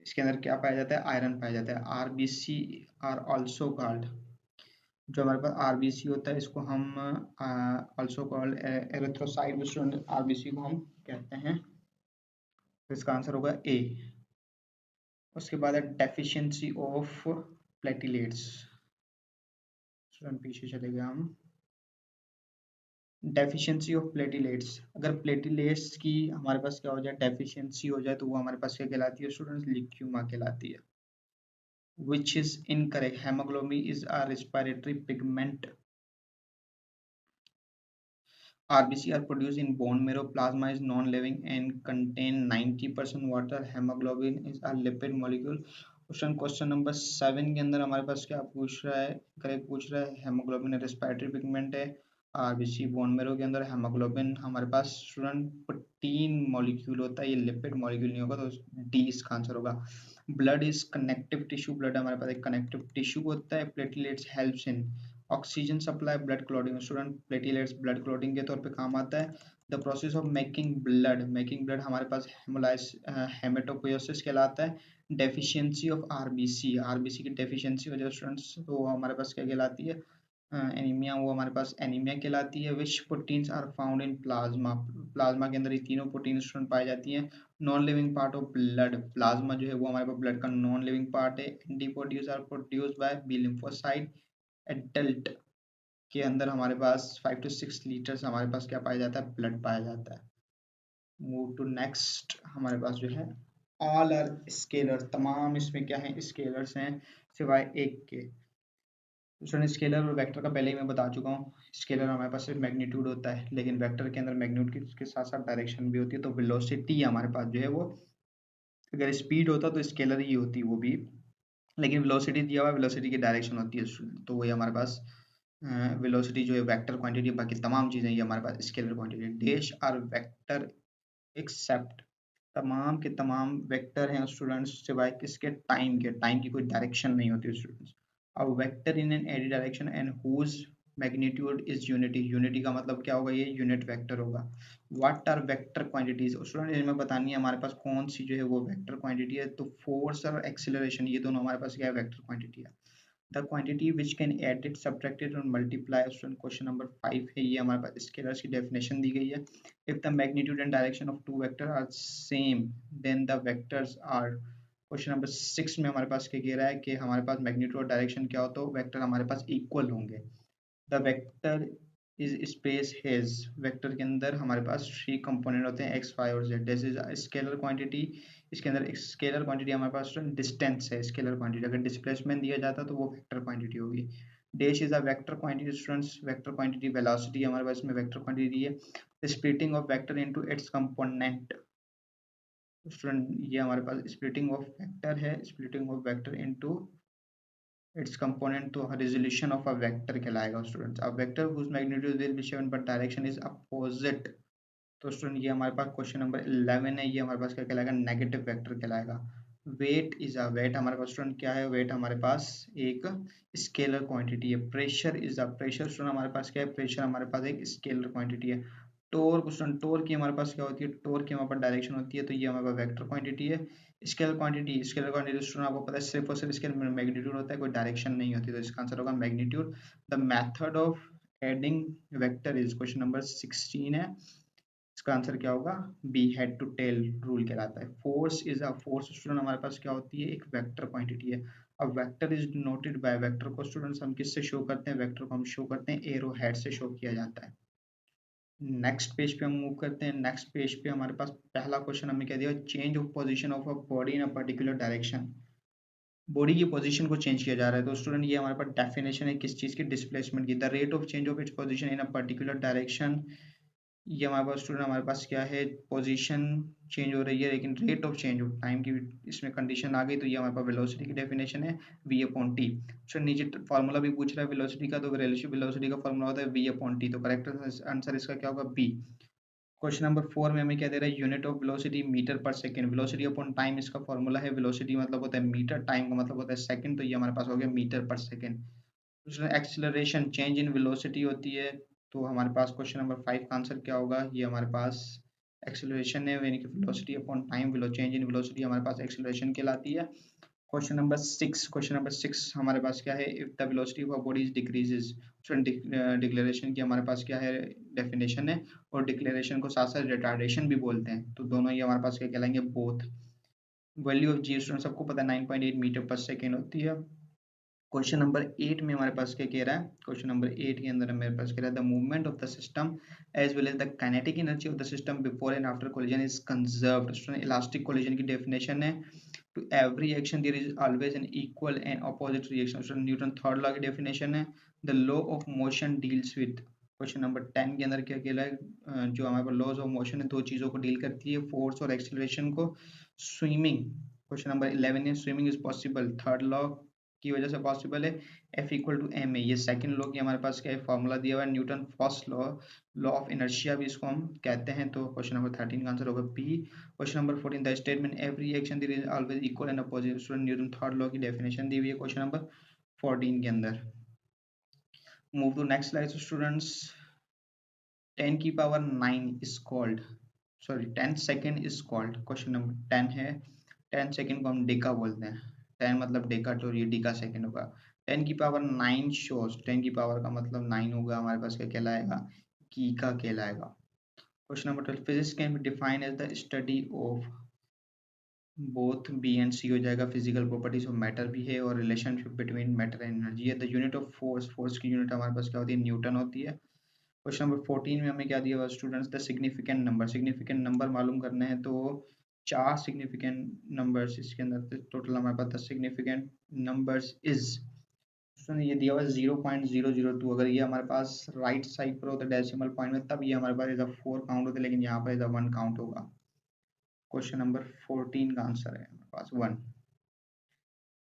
इसके अंदर क्या पाया जाता है, आयरन पाया जाता है। आरबीसी आर ऑल्सो कॉल्ड, जो हमारे पास आरबीसी होता है इसको हम also called erythrocyte student, RBC को हम कहते हैं। तो इसका आंसर होगा ए। उसके बाद है डेफिशिएंसी ऑफ प्लेटिलेट्स, स्टूडेंट पीछे चले गए हम। डेफिशिएंसी ऑफ प्लेटिलेट्स, अगर प्लेटिलेट्स की हमारे पास क्या हो जाए, डेफिशिएंसी हो जाए, तो वो हमारे पास क्या कहलाती है स्टूडेंट्स, ल्यूक्यूमा कहलाती है। which is incorrect, hemoglobin is a respiratory pigment। RBC are produced in bone marrow, plasma is non-living and contain 90% water, hemoglobin is a lipid molecule। Question number 7 के अंदर हमारे पास क्या पूछ रहा है, करेक्ट पूछ रहा है, हेमोग्लोबिन रेस्पिरेटरी पिगमेंट है। आरबीसी बोन मेरो के अंदर हेमोग्लोबिन हमारे पास स्टूडेंट प्रोटीन मॉलिक्यूल होता है, ये लिपिड मॉलिक्यूल नहीं होगा, तो डी इसका आंसर होगा। Blood is connective tissue, blood हमारे पास एक कनेक्टिव टिश्यू होता है। Platelets helps in oxygen supply, blood clotting student, platelets blood clotting के तौर पे काम आता है। The process of making blood हमारे पास हेमेटोपोइसिस कहलाता है। डेफिशिएंसी ऑफ आरबीसी, आरबीसी की डेफिशिएंसी वजह स्टूडेंट्स तो हमारे पास क्या कहलाती है, एनीमिया, वो हमारे पास एनीमिया कहलाती है। Which proteins are found in plasma, plasma के अंदर ये तीनों प्रोटीन स्टूडेंट पाई जाती हैं। Non living part of blood, plasma जो है वो हमारे पास ब्लड का नॉन लिविंग पार्ट है। Antibodies are produced by B lymphocyte. Adult के अंदर हमारे पास 5 to 6 लीटर्स हमारे पास क्या पाया जाता है, ब्लड पाया जाता है। मूव टू नेक्स्ट, हमारे पास जो है ऑल आर स्केलर, तमाम इसमें क्या है, स्केलर्स हैं सिवाय एक के। स्टूडेंट स्केलर और वेक्टर का पहले ही मैं बता चुका हूँ, स्केलर हमारे पास सिर्फ मैग्नीट्यूड होता है, लेकिन वेक्टर के अंदर मैग्नीट्यूड के साथ साथ डायरेक्शन भी होती है। तो वेलोसिटी हमारे पास जो है वो, अगर स्पीड होता तो स्केलर ही होती वो भी, लेकिन वेलोसिटी दिया हुआ, वेलोसिटी की डायरेक्शन होती है स्टूडेंट, तो वही हमारे पास वेलोसिटी जो है वेक्टर क्वांटिटी, बाकी तमाम चीजें ये हमारे पास scalar quantity. Dash are vector except, तमाम के तमाम वेक्टर हैं स्टूडेंट्स सिवाय किसके, टाइम के, टाइम की कोई डायरेक्शन नहीं होती स्टूडेंट्स। अब vector in an any direction and whose magnitude is unity, unity का मतलब क्या होगा, ये यूनिट वेक्टर होगा। What are vector quantities student, इसमें बतानी है हमारे पास कौन सी जो है वो वेक्टर क्वांटिटी है। तो फोर्स और एक्सीलरेशन, ये दोनों हमारे पास क्या है, वेक्टर क्वांटिटी है। The quantity which can edit subtracted और मल्टीप्लाई स्टूडेंट, क्वेश्चन नंबर 5 है, ये हमारे पास स्केलर्स की डेफिनेशन दी गई है। If the magnitude and direction of two vector are same then the vectors are, question number 6 में हमारे पास क्या कह रहा है कि हमारे पास मैग्नीट्यूड और डायरेक्शन क्या हो, तो वेक्टर हमारे पास इक्वल होंगे। The vector is space hedge, vector के अंदर हमारे पास 3 कंपोनेंट होते हैं, एक्स वाई और Z. This is scalar quantity, इसके अंदर एक स्केलर क्वांटिटी हमारे पास डिस्टेंस है, स्केलर क्वांटिटी। अगर डिस्प्लेसमेंट दिया जाता तो वो वेक्टर क्वांटिटी होगी। Dash is a vector quantity students, vector quantity. Velocity हमारे पास में वेक्टर क्वांटिटी दी है। Splitting of vector into its component student, ये हमारे पास स्प्लिटिंग ऑफ वेक्टर है, splitting of vector into its component, तो रेजोल्यूशन ऑफ अ वेक्टर कहलाएगा students. A vector whose magnitude will be given but direction is opposite, तो student ये हमारे पास क्वेश्चन नंबर 11 है, ये हमारे पास क्या कहलाएगा, नेगेटिव वेक्टर कहलाएगा। वेट इज अ वेट हमारे पास स्टूडेंट क्या है, वेट हमारे पास एक स्केलर क्वांटिटी है। Pressure is a pressure student हमारे पास क्या है, प्रेशर हमारे पास एक स्केलर क्वांटिटी है। टोर्क स्टूडेंट, टोर्क की हमारे पास क्या होती है, टोर्क की हमारे पास डायरेक्शन होती है, तो ये हमारे पास वेक्टर क्वांटिटी है। Scalar quantity, scalar quantity student आपको पता है सिर्फ और सिर्फ स्केल में मैग्नीट्यूड होता है, कोई डायरेक्शन नहीं होती, तो इसका आंसर होगा magnitude. The method of adding vector is, question number 16 है, इसका आंसर क्या होगा, B, head to tail rule कहलाता है। Force is a force student हमारे पास क्या होती है, एक वेक्टर क्वांटिटी है। अब vector is denoted by, vector को स्टूडेंट्स हम किससे शो करते हैं, वेक्टर को हम शो करते हैं एरो हेड से शो किया जाता है। नेक्स्ट पेज पे हम मूव करते हैं। नेक्स्ट पेज पे हमारे पास पहला क्वेश्चन हमें क्या दिया, change of position of a body in a particular direction. Body की पोजीशन को चेंज किया जा रहा है, तो स्टूडेंट ये हमारे पास डेफिनेशन है किस चीज की, डिस्प्लेसमेंट की। The rate of change of its position in a particular direction, ये हमारे पास स्टूडेंट हमारे पास क्या है, पोजीशन चेंज हो रही है लेकिन rate of change of time की इसमें कंडीशन आ गई, तो ये हमारे पास वेलोसिटी की डेफिनेशन है v अपॉन टी। सो नीचे फार्मूला भी पूछ रहा है वेलोसिटी का, तो वेलोसिटी का फार्मूला होता है v अपॉन टी, तो करेक्ट आंसर इसका क्या होगा, बी। क्वेश्चन नंबर 4 में हमें क्या दे रहा है, यूनिट ऑफ वेलोसिटी मीटर पर सेकंड, वेलोसिटी अपॉन टाइम इसका फार्मूला है, वेलोसिटी मतलब होता है मीटर, टाइम का मतलब होता है सेकंड, तो ये हमारे पास हो गया मीटर पर सेकंड। दूसरा एक्सीलरेशन, चेंज इन वेलोसिटी होती है, तो हमारे पास क्वेश्चन नंबर 5 का आंसर क्या होगा, ये हमारे पास एक्सीलरेशन है, यानी कि velocity upon time, change in velocity हमारे पास एक्सीलरेशन कहलाती है। क्वेश्चन नंबर 6 हमारे पास क्या है, if the velocity of a body is decreases, declaration की हमारे पास क्या है, डेफिनेशन है, और डिक्लेरेशन को साथ साथ रिटार्डेशन भी बोलते हैं, तो दोनों ही हमारे पास क्या कहलाएंगे, both. Value of G student सबको पता है 9.8 मीटर पर सेकेंड होती है। क्वेश्चन नंबर 8 में हमारे पास क्या कह रहा है, क्वेश्चन नंबर 8 के अंदर हमारे पास कह रहा है the movement of the system as well as the kinetic energy of the system before and after collision is conserved. Student elastic collision की डेफिनेशन है, to every action there is always an equal and opposite reaction. Student Newton third law की definition है, the law of motion deals with. Question number 10 के अंदर क्या कहला है, जो हमारे पास लॉज ऑफ मोशन है दो चीजों को डील करती है, फोर्स और एक्सीलरेशन को। स्विमिंग, क्वेश्चन नंबर 11 है, swimming is possible, third law की वजह से पॉसिबल है, F equal to M A, ये सेकंड लॉ की हमारे पास क्या है, फॉर्मूला दिया हुआ है, Newton first law, law of inertia भी इसको हम कहते हैं, तो क्वेश्चन नंबर 13 का आंसर होगा B. Question number 14, the statement every action there is always equal and opposite, student Newton third law की डेफिनेशन दी हुई है क्वेश्चन नंबर 14 के अंदर। Move to next slide students. 10 की power 9 is called, sorry 10 second is called, question number 10 है, 10 second को हम डेका बोलते हैं, 10 मतलब डेका, तो ये डेका सेकेंड होगा। 10 की पावर 9 शोज, 10 की पावर का मतलब 9 होगा, हमारे पास क्या कहलाएगा, गीगा कहलाएगा। Question number 12, physics can be defined as the study of, both B and C हो जाएगा, फिजिकल प्रॉपर्टीज ऑफ मैटर भी है और relationship between matter and energy है। The unit of force, force की यूनिट हमारे पास क्या होती है, न्यूटन होती है। क्वेश्चन नंबर 14 में हमें क्या दिया हुआ students, the significant number, significant number मालूम करना है, तो 4 सिग्निफिकेंट नंबर्स इसके अंदर टोटल हमारे पास 10 सिग्निफिकेंट नंबर्स इज, ये दिया हुआ 0.002, अगर ये हमारे पास राइट साइड पर होता है डेसिमल पॉइंट में, तब ये हमारे पास इधर 4 काउंट होते, लेकिन यहाँ पर इधर 1 काउंट होगा। क्वेश्चन नंबर 14 का आंसर है हमारे पास 1।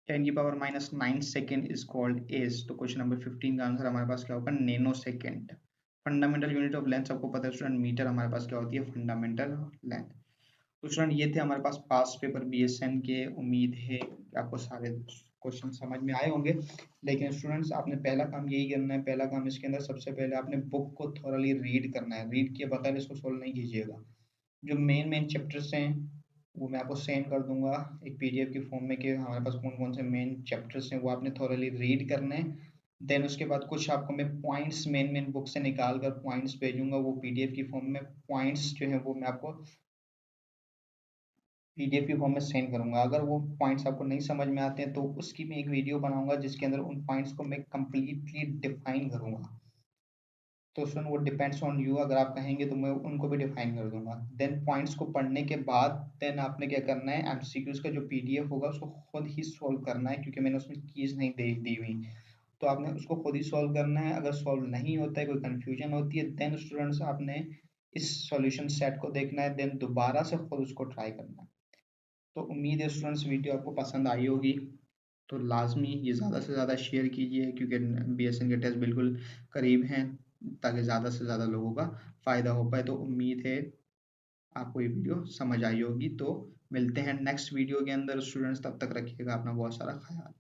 10 की power -9 second is called as, तो क्वेश्चन नंबर 15 का आंसर हमारे पास क्या होगा, nanosecond. Fundamental unit of length सबको पता है स्टूडेंट, मीटर हमारे पास क्या होती है, फंडामेंटल लेंथ। तो स्टूडेंट ये थे हमारे पास पास पेपर बीएसएन के, उम्मीद है कि आपको सारे क्वेश्चन समझ में आए होंगे। लेकिन स्टूडेंट्स आपने पहला काम यही करना है, पहला काम इसके अंदर सबसे पहले आपने बुक को थोरली रीड करना है, रीड किए बगैर इसको सोल्व नहीं कीजिएगा। जो मेन मेन चैप्टर्स हैं वो मैं आपको सेंड कर दूंगा एक पीडीएफ के फॉर्म में, कि हमारे पास कौन कौन से मेन चैप्टर्स हैं, वो आपने थोरली रीड करने हैं। देन उसके बाद कुछ आपको मैं पॉइंट्स मेन मेन बुक से निकाल कर पॉइंट्स भेजूंगा, वो पीडीएफ की फॉर्म में पॉइंट्स जो है वो मैं आपको पीडीएफ की फॉर्म में सेंड करूंगा। अगर वो पॉइंट्स आपको नहीं समझ में आते हैं तो उसकी मैं एक वीडियो बनाऊंगा जिसके अंदर उन पॉइंट्स को मैं कंप्लीटली डिफाइन करूंगा। तो सुन, वो डिपेंड्स ऑन यू, अगर आप कहेंगे तो मैं उनको भी डिफाइन कर दूंगा। देन पॉइंट्स को पढ़ने के बाद देन आपने क्या करना है, एमसीक्यूज का जो पीडीएफ होगा उसको खुद ही सॉल्व करना है, क्योंकि मैंने उसमें कीज नहीं दी हुई, तो आपने उसको खुद ही सॉल्व करना है। अगर सॉल्व नहीं होता है, कोई कंफ्यूजन होती है, देन स्टूडेंट्स आपने इस सॉल्यूशन सेट को देखना है, देन दोबारा से खुद उसको ट्राई करना है। तो उम्मीद है स्टूडेंट्स वीडियो आपको पसंद आई होगी, तो लाजमी ये ज़्यादा से ज़्यादा शेयर कीजिए, क्योंकि बीएसएन के टेस्ट बिल्कुल करीब हैं, ताकि ज़्यादा से ज़्यादा लोगों का फ़ायदा हो पाए। तो उम्मीद है आपको ये वीडियो समझ आई होगी, तो मिलते हैं नेक्स्ट वीडियो के अंदर स्टूडेंट्स, तब तक रखिएगा अपना बहुत सारा ख्याल।